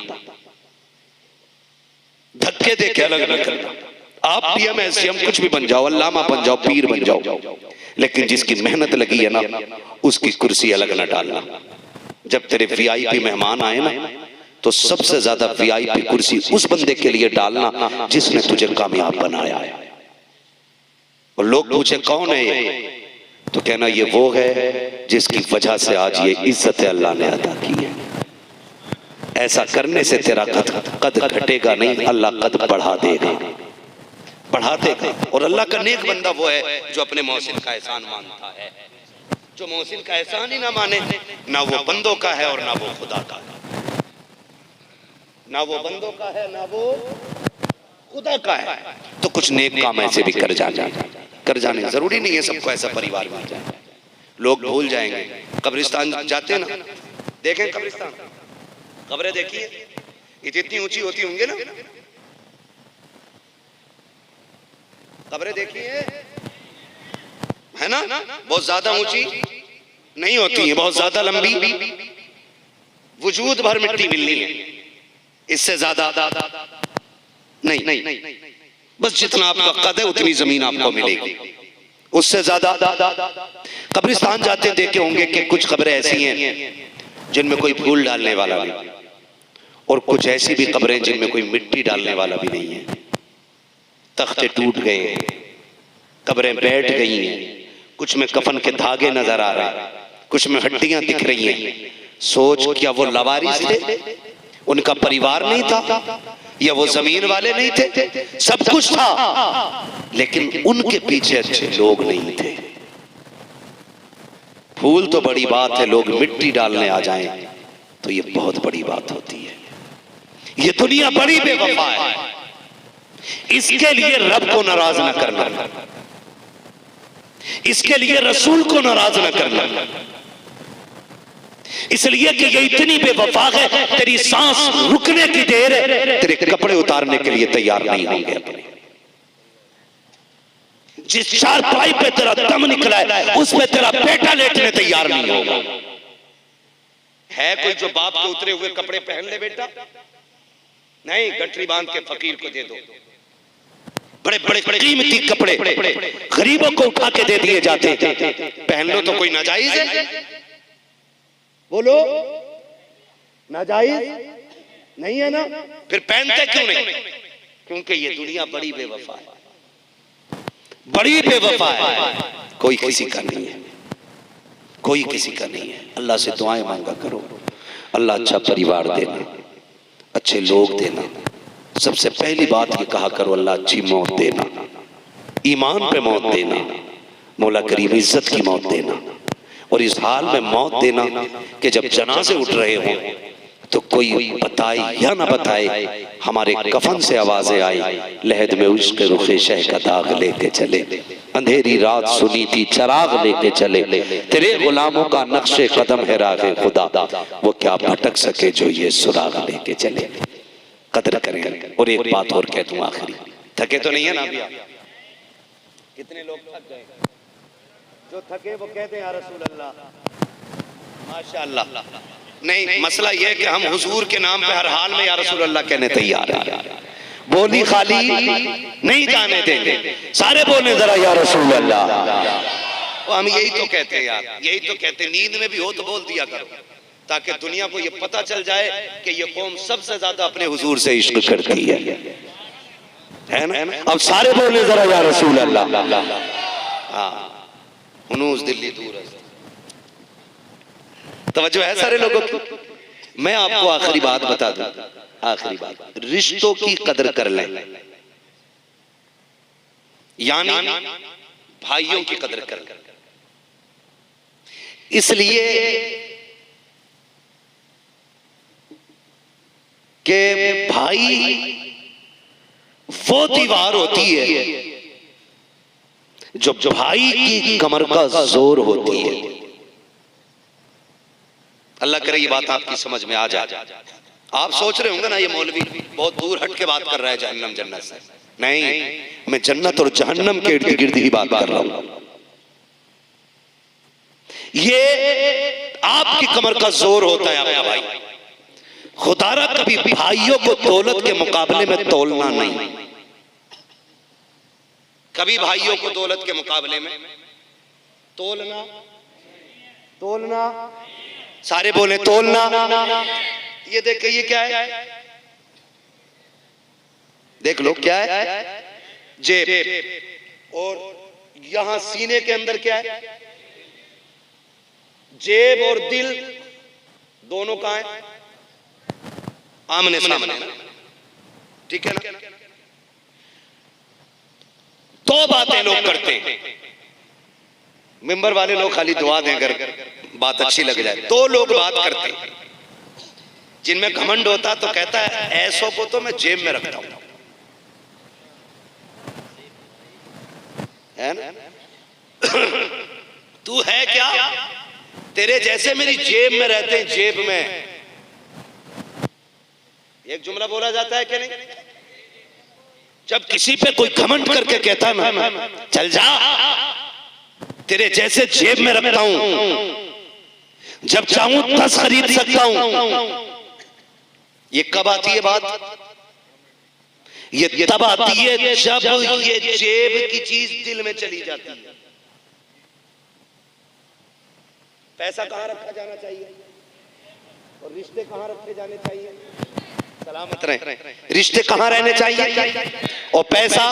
धक्के दे के अलग न करना। आप पीएम एसएम कुछ भी बन जाओ, अल्लामा बन जाओ, पीर बन जाओ, लेकिन जिसकी मेहनत लगी है ना उसकी कुर्सी अलग न डालना। जब तेरे वीआईपी मेहमान आए ना तो सबसे ज्यादा वीआईपी कुर्सी उस बंदे के लिए डालना जिसने तुझे कामयाब बनाया है। और लोग पूछे कौन है ये, तो कहना ये वो है जिसकी वजह से आज ये इज्जत अल्लाह ने अदा की है। ऐसा करने से तेरा कद घटेगा नहीं, अल्लाह कद बढ़ा देगा, बढ़ा देगा। और अल्लाह का नेक बंदा वो है जो अपने मोहसिन का एहसान मानता है। जो मोहसिन का एहसान ही ना माने, ना वो बंदों का है और ना वो खुदा का है। ना वो बंदों का है ना वो खुदा का है। तो कुछ नेक काम ऐसे भी कर जाने जरूरी नहीं है सबको ऐसा परिवार मिल जाए। लोग भूल जाएंगे। कब्रिस्तान जाते ना, देखें कब्रिस्तान, कब्रें देखिए इतनी ऊंची होती होंगी ना, कब्रें देखिए है ना, बहुत ज्यादा ऊंची नहीं होती है, बहुत ज्यादा लंबी, वजूद भर मिट्टी मिलनी है, इससे ज्यादा नहीं, बस जितना आपका कद है उतनी जमीन आपको मिलेगी, उससे ज्यादा। कब्रिस्तान जाते देखे होंगे कि कुछ कब्रें ऐसी हैं जिनमें कोई फूल डालने वाला नहीं, और कुछ ऐसी भी कब्रें जिनमें कोई मिट्टी डालने वाला भी नहीं है। तख्ते टूट गए हैं, कब्रें बैठ गई हैं, कुछ में कफन के धागे नजर आ रहे हैं, कुछ में हड्डियां दिख रही हैं। सोच, क्या वो लवारिस थे, उनका परिवार नहीं था, या वो जमीन वाले नहीं थे? सब कुछ था, लेकिन उनके पीछे अच्छे लोग नहीं थे। फूल तो बड़ी बात है, लोग मिट्टी डालने आ जाएं तो ये बहुत बड़ी बात होती है। ये दुनिया बड़ी बेवफा है, इसके लिए रब को नाराज न करना, इसके लिए रसूल को नाराज न करना, इसलिए कि ये इतनी बेवफा है, तेरी सांस रुकने की देर है, तेरे कपड़े उतारने के लिए तैयार नहीं होंगे अपने। जिस चारपाई पे तेरा दम निकला है उस पे तेरा बेटा लेटने तैयार नहीं होगा। है कोई जो बाप के उतरे हुए कपड़े पहन ले बेटा? नहीं, गठरी बांध के फकीर को दे दो। बड़े बड़े कीमती कपड़े गरीबों को उठा के दे दिए जाते, पहन लो तो कोई नाजायज है? बोलो, नाजायज नहीं है ना? फिर पहनते क्यों नहीं? क्योंकि ये दुनिया बड़ी बेवफा है, बड़ी बेवफा है। कोई किसी का नहीं है, कोई किसी का नहीं है। अल्लाह से दुआएं मांगा करो, अल्लाह अच्छा परिवार देना, अच्छे लोग देना। सबसे पहली बात ये कहा करो, अल्लाह अच्छी मौत देना, ईमान पे मौत देना, मौला करीम इज्जत की मौत देना। और इस हाल में मौत देना कि जब जनाजे उठ रहे हों तो कोई बताए या ना बताए, हमारे कफन से आवाजें आई, लहद में उसके रुखे शह का दाग लेके चले, अंधेरी रात सुनी थी चराग लेके चले, तेरे गुलामों का नक्शे कदम है रागे खुदा, वो क्या भटक सके जो ये सुराग लेके चले। कदर करें। और एक बात और कह दूं आखिरी, थके तो नहीं है ना अभी आप? कितने लोग थक गए? जो थके वो कहते हैं या रसूल अल्लाह, माशाअल्लाह। नहीं, मसला यह है कि हम हुजूर के नाम पे हर हाल में या रसूल अल्लाह कहने तैयार हैं। बोली खाली नहीं जाने देंगे, सारे बोले जरा या रसूल अल्लाह। हम यही तो कहते हैं यार, यही तो कहते हैं, नींद में भी हो तो बोल दिया करो, ताकि दुनिया को ये पता चल जाए कि ये कौम सबसे ज्यादा अपने हुजूर से इश्क करती है ना? अब सारे बोले जरा या रसूल अल्लाह। हाँ, हुनूस दिल्ली दूर है, तवज्जो है सारे लोगों की। मैं आपको आखिरी बात बता दूं, आखिरी बात, रिश्तों की कदर कर लें, यानी भाइयों की कदर कर लें। इसलिए कि भाई वो दीवार होती है जो भाई की कमर का जोर होती है। अल्लाह करे ये बात आपकी समझ में आ जाए। आप सोच रहे होंगे ना ये मौलवी बहुत दूर हट के बात कर रहा है जहन्नम जन्नत से। नहीं, मैं जन्नत और जहन्नम के इर्द गिर्द ही बात कर रहा हूं। ये आपकी कमर का जोर होता है आपका भाई। खुदारा कभी भाइयों को दौलत के मुकाबले में तोलना नहीं, कभी भाइयों को दौलत के मुकाबले में तोलना, सारे बोले तोलना। ये देख ये क्या है, देख लो क्या है, जेब। और यहां सीने के अंदर क्या है, जेब और दिल दोनों कहां है, आमने सामने, ठीक है ना। दो बातें लोग करते हैं, मेंबर वाले लोग खाली दुआ दें अगर बात अच्छी लग जाए। दो लोग बात करते हैं, जिनमें घमंड होता तो कहता है ऐसों को तो मैं जेब में रखता हूं, है ना। तू है क्या, तेरे जैसे मेरी जेब में रहते हैं, जेब में। एक जुमला बोला जाता है कि नहीं, जब किसी पे कोई घमंड करके कहता ना चल जा, तेरे जैसे जेब में रखता हूं, जब चाहूं 10 खरीद सकता हूं। ये कब आती है बात, ये तब आती है जब ये जेब की चीज दिल में चली जाती है। पैसा कहां रखा जाना चाहिए और रिश्ते कहां रखे जाने चाहिए, सलामत रहे, रिश्ते कहां रहने चाहिए। और पैसा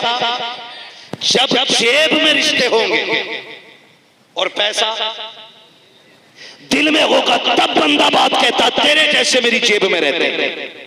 जब जेब में रिश्ते होंगे और पैसा दिल में होगा, तब बंदा बात कहता तेरे जैसे मेरी जेब में रहते हैं।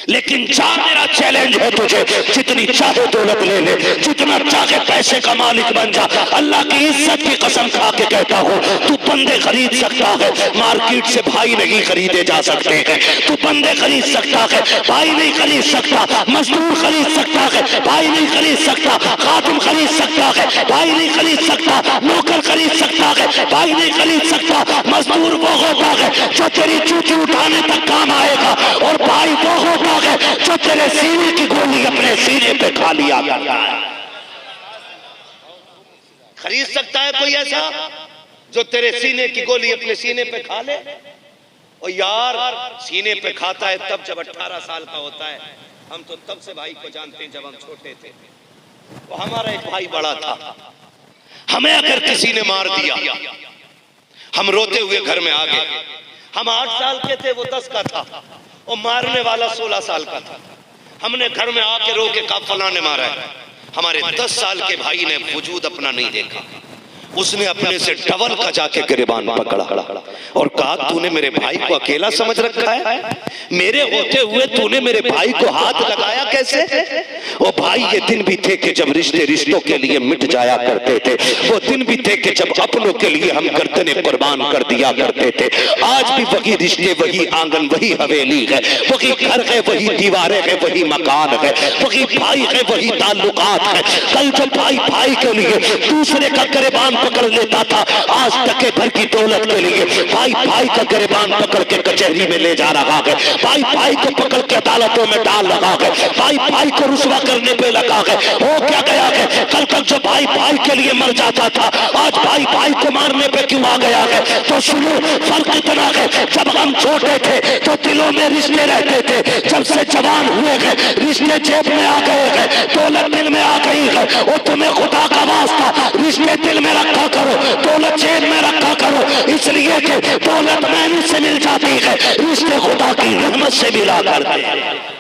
लेकिन जा, मेरा चैलेंज है तुझे, जितनी चाहे दौलत ले ले, जितना चाहे पैसे का मालिक बन जा, अल्लाह की इज्जत की कसम खा के कहता हूँ, तू बंदे खरीद सकता है, मार्केट से भाई नहीं खरीदे जा सकते हैं। तू बंदे खरीद सकता है, भाई नहीं खरीद सकता। मजदूर खरीद सकता है, भाई नहीं खरीद सकता। खादिम खरीद सकता है, भाई नहीं खरीद सकता। नौकर खरीद सकता है, भाई नहीं खरीद सकता। मजदूर वो होता है जो तेरी चूची उठाने तक काम आएगा, और भाई वो होता है जो तेरे सीने की गोली अपने सीने पे खा लिया करता है। खरीद सकता है कोई ऐसा जो तेरे सीने की गोली अपने सीने पे खा ले। और यार सीने पे खाता है तब जब 18 साल का होता है। हम तो तब से भाई को जानते हैं जब हम छोटे थे। तो हमारा एक भाई बड़ा था, हमें अगर किसी ने मार दिया, हम रोते हुए घर में आ गए। हम 8 साल के थे, वो 10 का था, और मारने वाला 16 साल का था। हमने घर में आके रो के कहा फलां ने मारा है। हमारे 10 साल के भाई ने वजूद अपना नहीं देखा, उसने अपने से डबल का जाके गिरबान पकड़ा और कहा तूने मेरे भाई को अकेला समझ रखा है, मेरे होते हुए तूने मेरे भाई को हाथ लगाया कैसे। वो भाई ये दिन भी थे कि जब रिश्ते रिश्तों के लिए मिट जाया करते थे, वो दिन भी थे कि जब अपनों के लिए हम गर्दने कुर्बान कर दिया करते थे। आज भी वही रिश्ते, वही आंगन, वही हवेली है, वही घर है, वही दीवारें है, वही मकान है, वही भाई है, वही ताल्लुकात है। कल जो भाई भाई के लिए दूसरे का गिरबान पकड़ लेता था, आज तक के घर की दौलत के लिए भाई भाई का गिरबान पकड़ के कचहरी में ले जा रहा है, भाई भाई को पकड़ के अदालतों में डाल रहा है, भाई भाई को रुस्वा करने पे लगा है। हो क्या गया है, कल तक जो भाई भाई के लिए मर जाता था, आज भाई भाई को मारने पे क्यों आ गया है। तो सुनो, फर्क इतना है, जब हम छोटे थे तो दिलों में रिश्ते रहते थे, जब से जवान हुए हैं रिश्ते जेब में आ गए हैं, दौलत दिल में आ गई है। और तुम्हें खुदा का वास्ता रिश्ते दिल में रखा करो, दौलत जेब में रखा करो, इसलिए कि दौलत मेहनत से मिल जाती है, रिश्ते खुदा की रहमत से मिला करते हैं।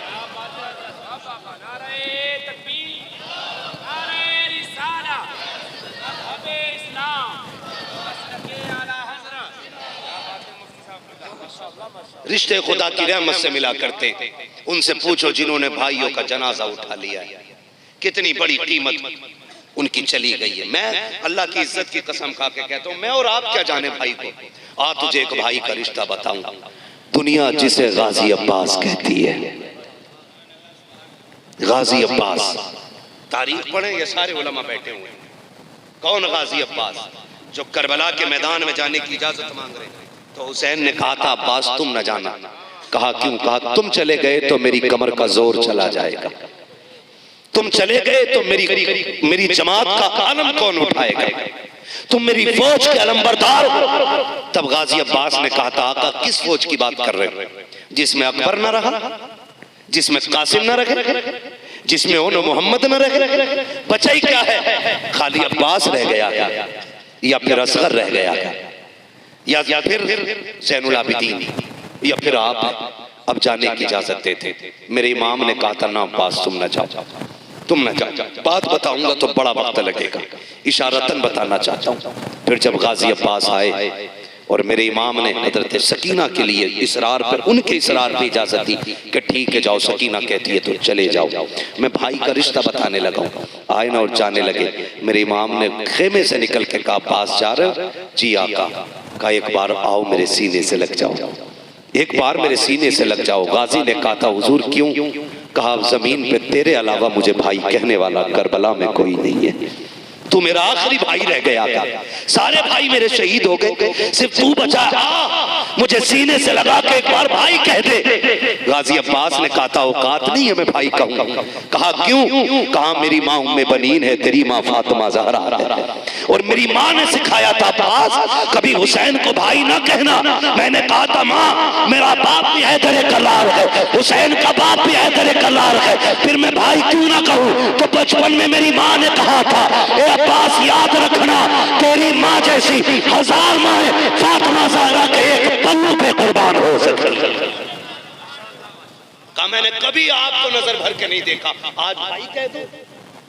रिश्ते खुदा की रहमत से मिला करते हैं। उनसे पूछो जिन्होंने भाइयों का जनाजा उठा लिया है, कितनी बड़ी कीमत उनकी चली गई है। मैं अल्लाह की इज्जत की कसम खा के कहता हूं, मैं और आप क्या जाने भाई को। आ तुझे एक भाई का रिश्ता बताऊं, दुनिया जिसे गाजी अब्बास कहती है, गाजी अब्बास, तारीख पढ़े, ये सारे उलमा बैठे हुए हैं। कौन गाजी अब्बास, जो करबला के मैदान में जाने की इजाजत मांग रहे। तो हुसैन ने कहा था अब्बास तुम न जाना। कहा क्यों। कहा तुम चले गए तो मेरी कमर का जोर चला जाएगा, तुम चले गए तो मेरी जमात का आलम कौन उठाएगा, तुम मेरी फौज के अलंबरदार हो। तब गाजी अब्बास ने कहा था आका किस फौज की बात कर रहे हो, जिसमें अकबर न रहा, जिसमें कासिम न रहे, जिसमें ओनो मोहम्मद न रहे, बचा ही क्या है। खाली अब्बास रह गया या फिर असगर रह गया या फिर ज़ैनुल आबिदीन या फिर आप। अब जाने की इजाजत देते। मेरे इमाम ने कहा था ना अब्बास तुम न जाओ, तुम न जाओ, बात बताऊंगा तो बड़ा वक्त लगेगा, इशारतन बताना चाहता हूँ। फिर जब गाजी अब्बास आए और मेरे इमाम ने हजरत सकीना के लिए इसरार पर, उनके इसरार पर इजाजत दी कि ठीक है जाओ, सकीना कहती है तो चले जाओ। मैं भाई का रिश्ता बताने लगा, आए ना और जाने लगे। मेरे इमाम ने खेमे से निकल के कहा अब्बास जा रहे हो? जी आका। कहा एक बार आओ मेरे सीने से लग जाओ, एक बार मेरे सीने से लग जाओ। गाजी ने कहा था हुजूर क्यों? कहा जमीन पे तेरे अलावा मुझे भाई कहने वाला करबला में कोई नहीं है, तू मेरा आखिरी भाई रह गया था, सारे भाई मेरे शहीद हो गए, सिर्फ तू बचा। मुझे सीने से लगा के एक बार भाई कह दे। गाजी अब्बास ने कहा था औकात नहीं है मैं भाई कहूंगा। कहा क्यों? कहा मेरी माँ उम्मे बनीन है, तेरी माँ फातिमा ज़हरा है, और मेरी माँ ने सिखाया था अब्बास कभी हुसैन को भाई ना कहना। मैंने कहा था माँ मेरा बाप भी हैदर कल्लार है, हुसैन का बाप भी हैदर कल्लार है, फिर मैं भाई क्यों ना कहूँ? तो बचपन में मेरी माँ ने कहा था ए अब्बास याद रखना तेरी माँ जैसी 1000 माँ फातिमा ज़हरा के एक पल्लू पे कुर्बान हो सकती। कहा मैंने कभी आपको नजर भर के नहीं देखा, आज भाई कह दो।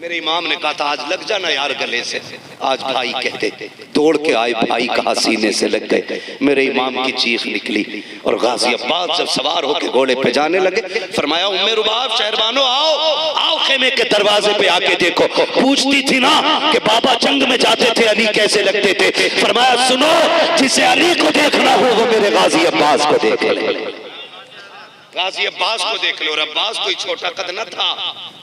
मेरे इमाम ने कहा था आज लग जाना यार गले से, आज भाई कह दे। दौड़ के आए, भाई कहा सीने से लग गए। मेरे इमाम की चीख निकली और गाजी अब्बास जब सवार होकर घोड़े पे जाने लगे फरमाया उम्मे रुबाब शहरबानो आओ आओ खेमे के दरवाजे पे आके देखो। पूछती थी ना कि बाबा जंग में जाते थे अली कैसे लगते थे, फरमाया सुनो जिसे अली को देखना हो वो मेरे गाजी अब्बास को देख ले। गाजी अब्बास को देख लो। और अब्बास कोई छोटा कद न था,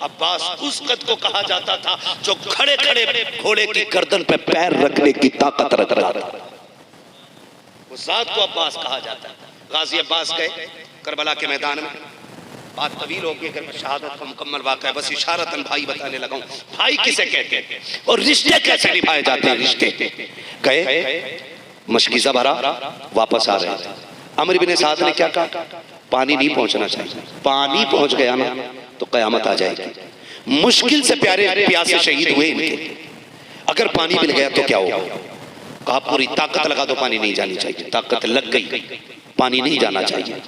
अब्बास उस कद को कहा जाता था जो खड़े खड़े घोड़े की गर्दन पे पैर रखने की ताकत रख रहा था, उस जात को अब्बास कहा जाता है। गाजी अब्बास गए करबला के मैदान में, बात तवील होगी अगर मैं शहादत का मुकम्मल वाक़या बस इशारतन भाई बताने लगा हूं। भाई किसे कहते हैं और रिश्ते कैसे निभाए जाते हैं। रिश्ते गए, मशकीज़ा भरा, वापस आ रहे थे। अमर इब्न साद ने क्या कहा? पानी नहीं पहुंचना चाहिए, पानी पहुंच गया ना तो कयामत आ जाएगी। मुश्किल से प्यारे प्यासे शहीद हुए इनके, अगर पानी मिल गया तो क्या होगा? कहा पूरी ताकत लगा दो, पानी नहीं जानी चाहिए। ताकत लग गई, पानी नहीं जाना चाहिए।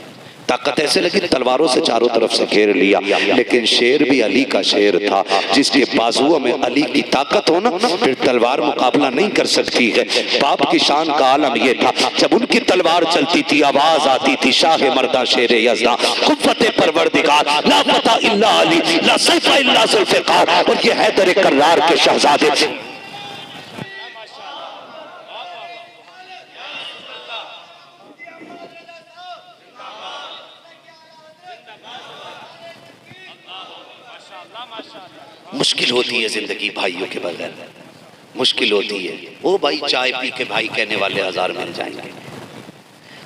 ताकत ऐसे लगी तलवारों से चारों तरफ से घेर लिया, लेकिन शेर भी अली का शेर था, जिसके बाजुओं में अली की ताकत हो ना फिर तलवार मुकाबला नहीं कर सकती है। बाप की शान का आलम यह था, जब उनकी तलवार चलती थी आवाज आती थी शाह मर्दा शेर यज़दा कुव्वत परवरदिगार ला फता इल्ला अली ला सैफ़ इल्ला ज़ुल्फ़िकार। और ये हैदर कल्लार के शहजादे मुश्किल होती है जिंदगी भाइयों के बगैर, मुश्किल होती है। ओ भाई चाय पी के भाई कहने वाले 1000 मिल जाएंगे,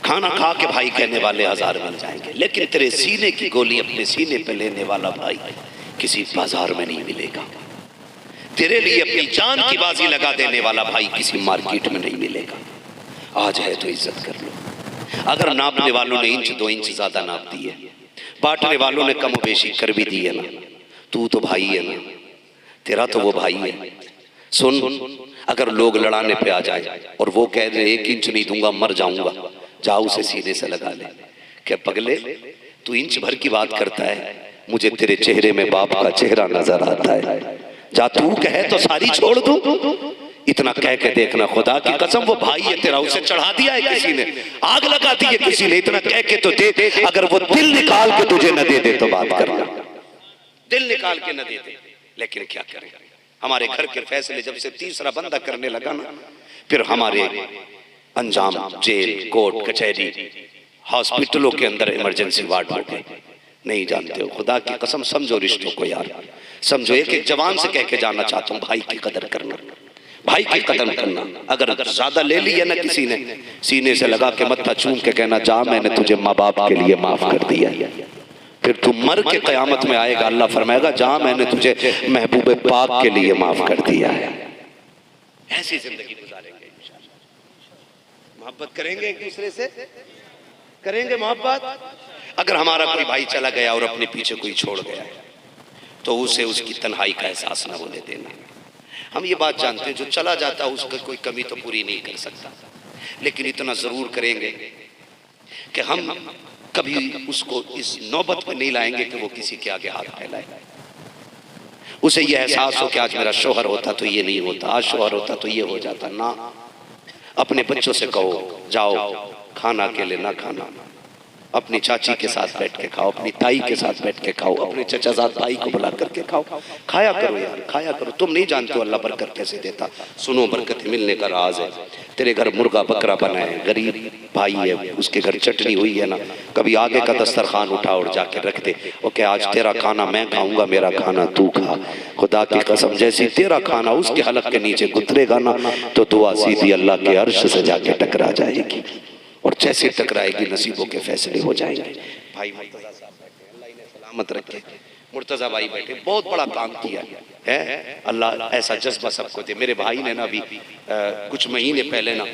खाना खा के भाई कहने वाले 1000 मिल जाएंगे, लेकिन तेरे सीने की गोली अपने सीने पे लेने वाला भाई किसी बाजार में नहीं मिलेगा। तेरे लिए अपनी जान की बाजी लगा देने वाला भाई किसी मार्केट में नहीं मिलेगा। आज है तो इज्जत कर लो। अगर नापने वालों ने इंच 2 इंच ज्यादा नाप दी है, बांटने वालों ने कम बेशी कर भी दी है ना, तू तो भाई है ना, तेरा तो वो भाई है। सुन, अगर लोग लड़ाने पे आ जाए और वो कह रहे 1 इंच नहीं दूंगा मर जाऊंगा, जाओ उसे सीने से लगा ले। क्या पगले तू इंच भर की बात करता है, मुझे तेरे चेहरे में बाप का चेहरा नजर आता है। जा तू कहे तो सारी छोड़ दूं। इतना कह के देखना, खुदा की कसम वो भाई है तेरा, उसे चढ़ा दिया है किसी ने, आग लगा दी है किसी ने। इतना कह के तो दे, अगर वो दिल निकाल के तुझे न दे दे तो बात करना, दिल निकाल के न दे दे। लेकिन क्या करें, हमारे घर के फैसले जब से तीसरा बंदा करने लगा ना, फिर हमारे अंजाम जेल, कोर्ट, कचहरी, हॉस्पिटलों के अंदर इमरजेंसी वार्ड हो गए। नहीं जानते हो, खुदा की कसम समझो रिश्तों को यार, समझो। एक एक जवान से कह के जाना चाहता हूँ, भाई की कदर करना, भाई की कदर करना। अगर ज्यादा ले लिया ना किसी ने, सीने से लगा के मत्था चूम के कहना जा मैंने तुझे माँ बाप के लिए माफ कर दिया। फिर तू मर के कयामत में आएगा, अल्लाह फरमाएगा जा मैंने तुझे महबूब पाक के लिए माफ कर दिया है। ऐसी जिंदगी गुजारेंगे, मोहब्बत करेंगे एक दूसरे से, करेंगे मोहब्बत। अगर हमारा कोई भाई चला गया और अपने पीछे कोई छोड़ गया है तो उसे उसकी तन्हाई का एहसास न होने देना। हम ये बात जानते हैं जो चला जाता है उसकी कोई कमी तो पूरी नहीं कर सकता, लेकिन इतना जरूर करेंगे कि हम कभी उसको इस नौबत में नहीं लाएंगे कि वो किसी के आगे हाथ फैलाए। उसे ये एहसास हो कि आज मेरा शोहर होता तो ये नहीं होता, आज शोहर होता तो ये हो जाता ना। अपने बच्चों से कहो जाओ खाना अकेले ना खाना, अपनी चाची के साथ बैठ के खाओ, अपनी ताई के साथ बैठ के खाओ, अपने चचा साथ भाई को बुला करके खाओ। खाया करो यार, खाया करो। तुम नहीं जानते हो अल्लाह बरकत कैसे देता। सुनो बरकत मिलने का राज है। तेरे घर मुर्गा बकरा बना है, गरीब भाई है, उसके घर चटनी हुई है ना, कभी आगे का दस्तरखान उठा और जाके रख दे। ओके आज तेरा खाना मैं खाऊंगा, मेरा खाना तू खा। खुदा की कसम जैसी तेरा खाना उसके हलक के नीचे गुजरेगा ना, तो दुआ सीधी अल्लाह के अर्श से जाके टकरा जाएगी, और जैसे टकराएगी नसीबों के फैसले हो जाएंगे। भाई मुर्तजा साहब बैठे, अल्लाह इन्हें सलामत रखे। मुर्तजा भाई बैठे, बहुत बड़ा काम किया है, अल्लाह ऐसा जज्बा सबको दे। मेरे भाई ने ना अभी कुछ महीने पहले ना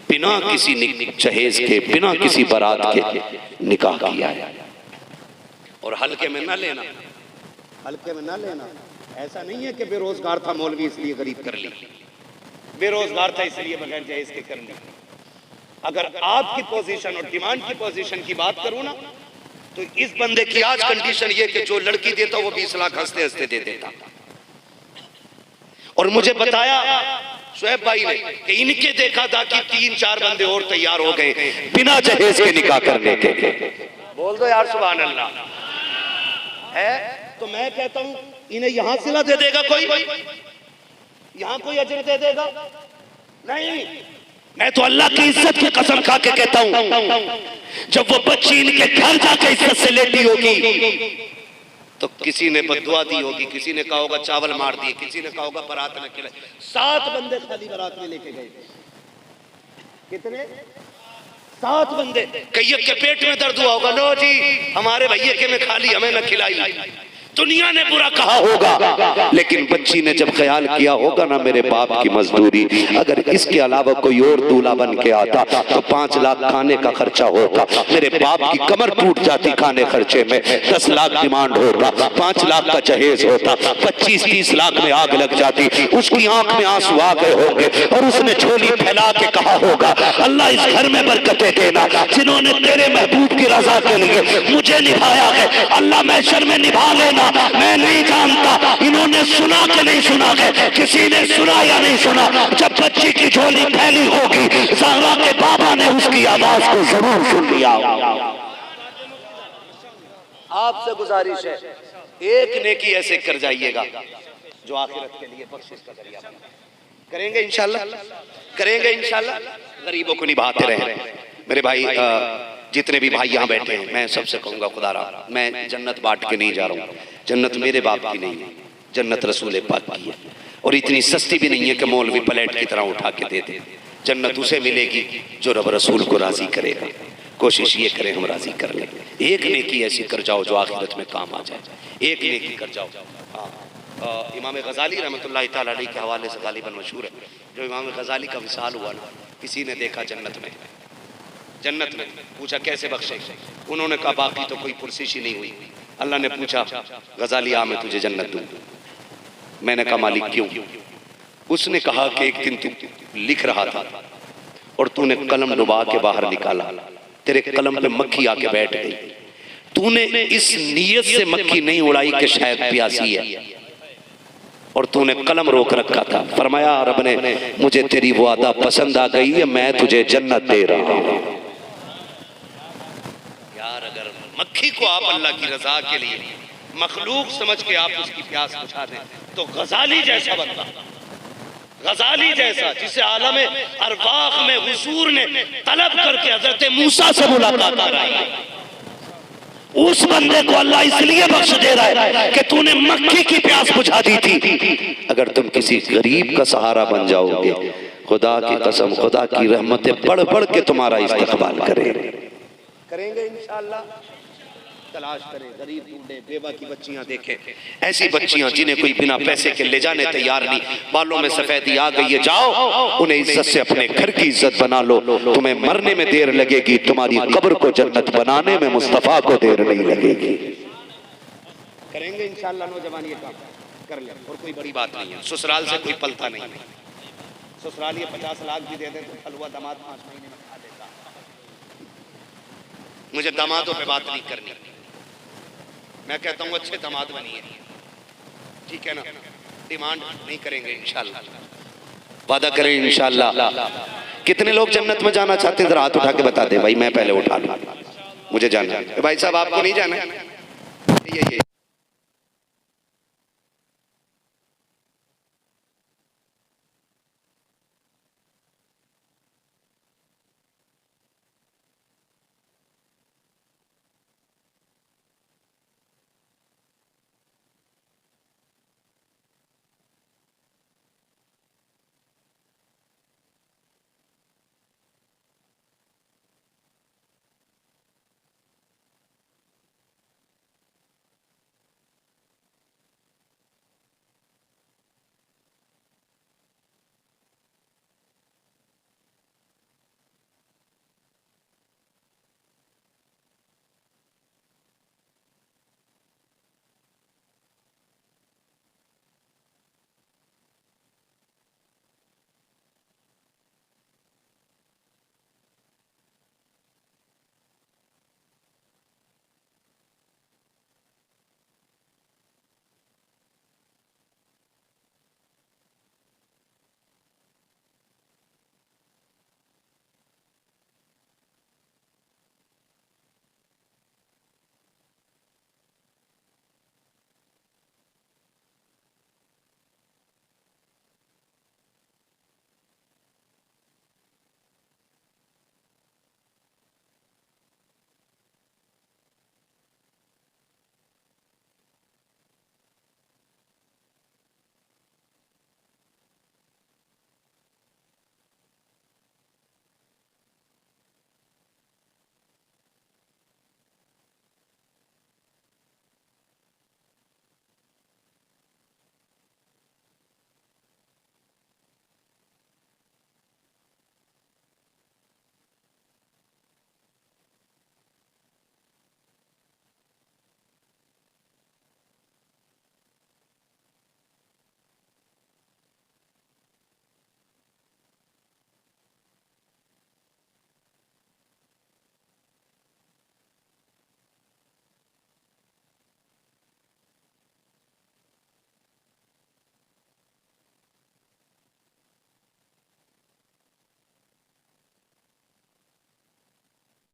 बिना किसी जहेज के, बिना किसी बारात के निकाह किया है। और हल्के में ना लेना, हल्के में ना लेना। ऐसा नहीं है कि बेरोजगार था मौलवी इसलिए गरीब कर ली, बेरोजगार था इसलिए बगैर जहेज के कर ली। अगर आपकी पोजीशन और डिमांड की पोजीशन की बात करूं ना, तो इस बंदे की आज कंडीशन ये कि जो लड़की देता वो 20 लाख हंसते हंसते दे देता। और मुझे बताया शुएब भाई ने कि इनके देखा था कि 3-4 बंदे और तैयार हो गए बिना जहेज के निकाह करने के। बोल दो यार सुभान अल्लाह है। तो मैं कहता हूं इन्हें यहां सिला दे देगा कोई, यहां कोई अजर दे देगा? नहीं। मैं तो अल्लाह की इज्जत की कसम खा के कहता हूं, जब वो बच्ची इनके घर जाके इज्जत से लेटी होगी तो किसी ने बद्दुआ दी होगी, किसी ने कहा होगा चावल मार दिए, किसी ने कहा होगा बारात न खिलाए। 7 बंदे खाली बारात में लेके गए। कितने? 7 बंदे। कई के पेट में दर्द हुआ होगा, लो जी हमारे भैया के में खाली, हमें न खिलाई। दुनिया ने बुरा कहा होगा, लेकिन बच्ची ने जब ख्याल किया होगा ना मेरे बाप की मजदूरी, अगर इसके अलावा कोई और दूल्हा बन के आता तो 5 लाख खाने का खर्चा होता, मेरे बाप की कमर टूट जाती खाने खर्चे में, 10 लाख डिमांड होता, 5 लाख का जहेज होता, 25-30 लाख में आग लग जाती। उसकी आंख में आंसू आ गए होंगे और उसने झोली फैला के कहा होगा अल्लाह इस घर में बरकतें देना, जिन्होंने तेरे महबूब की रजा के लिए मुझे निभाया है, अल्लाह महशर में निभा लेना। मैं नहीं जानता इन्होंने सुना कि नहीं सुना है, किसी ने सुना या नहीं सुना। जब बच्ची की झोली फैली होगी, ज़हरा के बाबा ने उसकी आवाज को जरूर सुन लिया। आपसे गुजारिश है, एक नेकी ऐसे कर जाइएगा जो आखिरत के लिए बख्शिश का जरिया बने। करेंगे इंशाल्लाह, करेंगे इंशाल्लाह, गरीबों को निभाते रहे। मेरे भाई जितने भी भाई यहाँ बैठे हैं, मैं सबसे कहूँगा खुदा रहा, मैं जन्नत बांट के नहीं जा रहा हूँ। जन्नत मेरे बाप की नहीं है, जन्नत रसूल पाक की है, और इतनी सस्ती भी नहीं है कि मौलवी प्लेट की तरह उठा के दे दे। जन्नत उसे मिलेगी जो रब रसूल को राजी करेगा। कोशिश ये करें हम राजी कर लें। एक नेकी ऐसी कर जाओ जो आखिरत में काम आ जाए, एक नेकी कर जाओ। हाँ, इमाम गजाली रहमतुल्लाह तआला अलैह के हवाले से गालिबन मशहूर है, जो इमाम गजाली का विसाल हुआ ना, किसी ने देखा जन्नत में, जन्नत में पूछा कैसे बख्शे, उन्होंने कहा बाकी तो कोई पुरसिश ही नहीं हुई। अल्लाह ने पूछा गजाली आ मैं तुझे जन्नत दूं। मैंने कहा मालिक क्यों? उसने कहा कि एक दिन तू लिख रहा था और तूने कलम डुबा के बाहर निकाला, तेरे कलम पे मक्खी आके बैठ गई, तूने इस नीयत से मक्खी नहीं उड़ाई कि शायद प्यासी है, और तूने कलम रोक रखा था। फरमाया रब ने मुझे तेरी वो अदा पसंद आ गई है, मैं तुझे जन्नत दे रहा हूं। यार अगर मक्खी को आप अल्लाह की रजा के लिए मखलूक समझ के आप उसकी प्यास बुझा दें, तो गजाली जैसा बंदा, गजाली जैसा जिसे आलम अरवाह में हुजूर ने तलब करके हजरत मूसा से मुलाकात कराई, उस बंदे को अल्लाह इसलिए बख्श दे रहा है कि तूने मक्खी की प्यास बुझा दी थी। अगर तुम किसी गरीब का सहारा बन जाओगे, खुदा की कसम खुदा की रहमतें बढ़ बढ़ के तुम्हारा इस्तकबाल करेंगे इंशाअल्लाह। तलाश करें, गरीब बूढ़े बेवा की बच्चियां देखें, ऐसी बच्चियां जिन्हें कोई बिना पैसे के ले जाने तैयार नहीं, बालों में सफेदी आ गई है, जाओ उन्हें इज्जत से अपने घर की इज्जत बना लो। तुम्हें मरने में देर लगेगी, तुम्हारी कब्र को जन्नत बनाने में मुस्तफा को देर नहीं लगेगी। करेंगे इंशाअल्लाह, नौजवान ये काम कर ले, और कोई बड़ी बात नहीं है। ससुराल से कोई पलता नहीं है, ससुराल ये 50 लाख भी दे दे तो हलवा दामाद 5 महीने में खा लेगा। मुझे दामादों पे बात नहीं करनी, मैं कहता हूँ अच्छे दामाद बनिए, ठीक है ना, डिमांड नहीं करेंगे इंशाल्लाह, वादा करें इंशाल्लाह। कितने लोग जन्नत में जाना चाहते हैं, जरा हाथ उठा के बता दे भाई, मैं पहले उठा लूं, मुझे जाना है। भाई साहब आपको नहीं जाना है? ये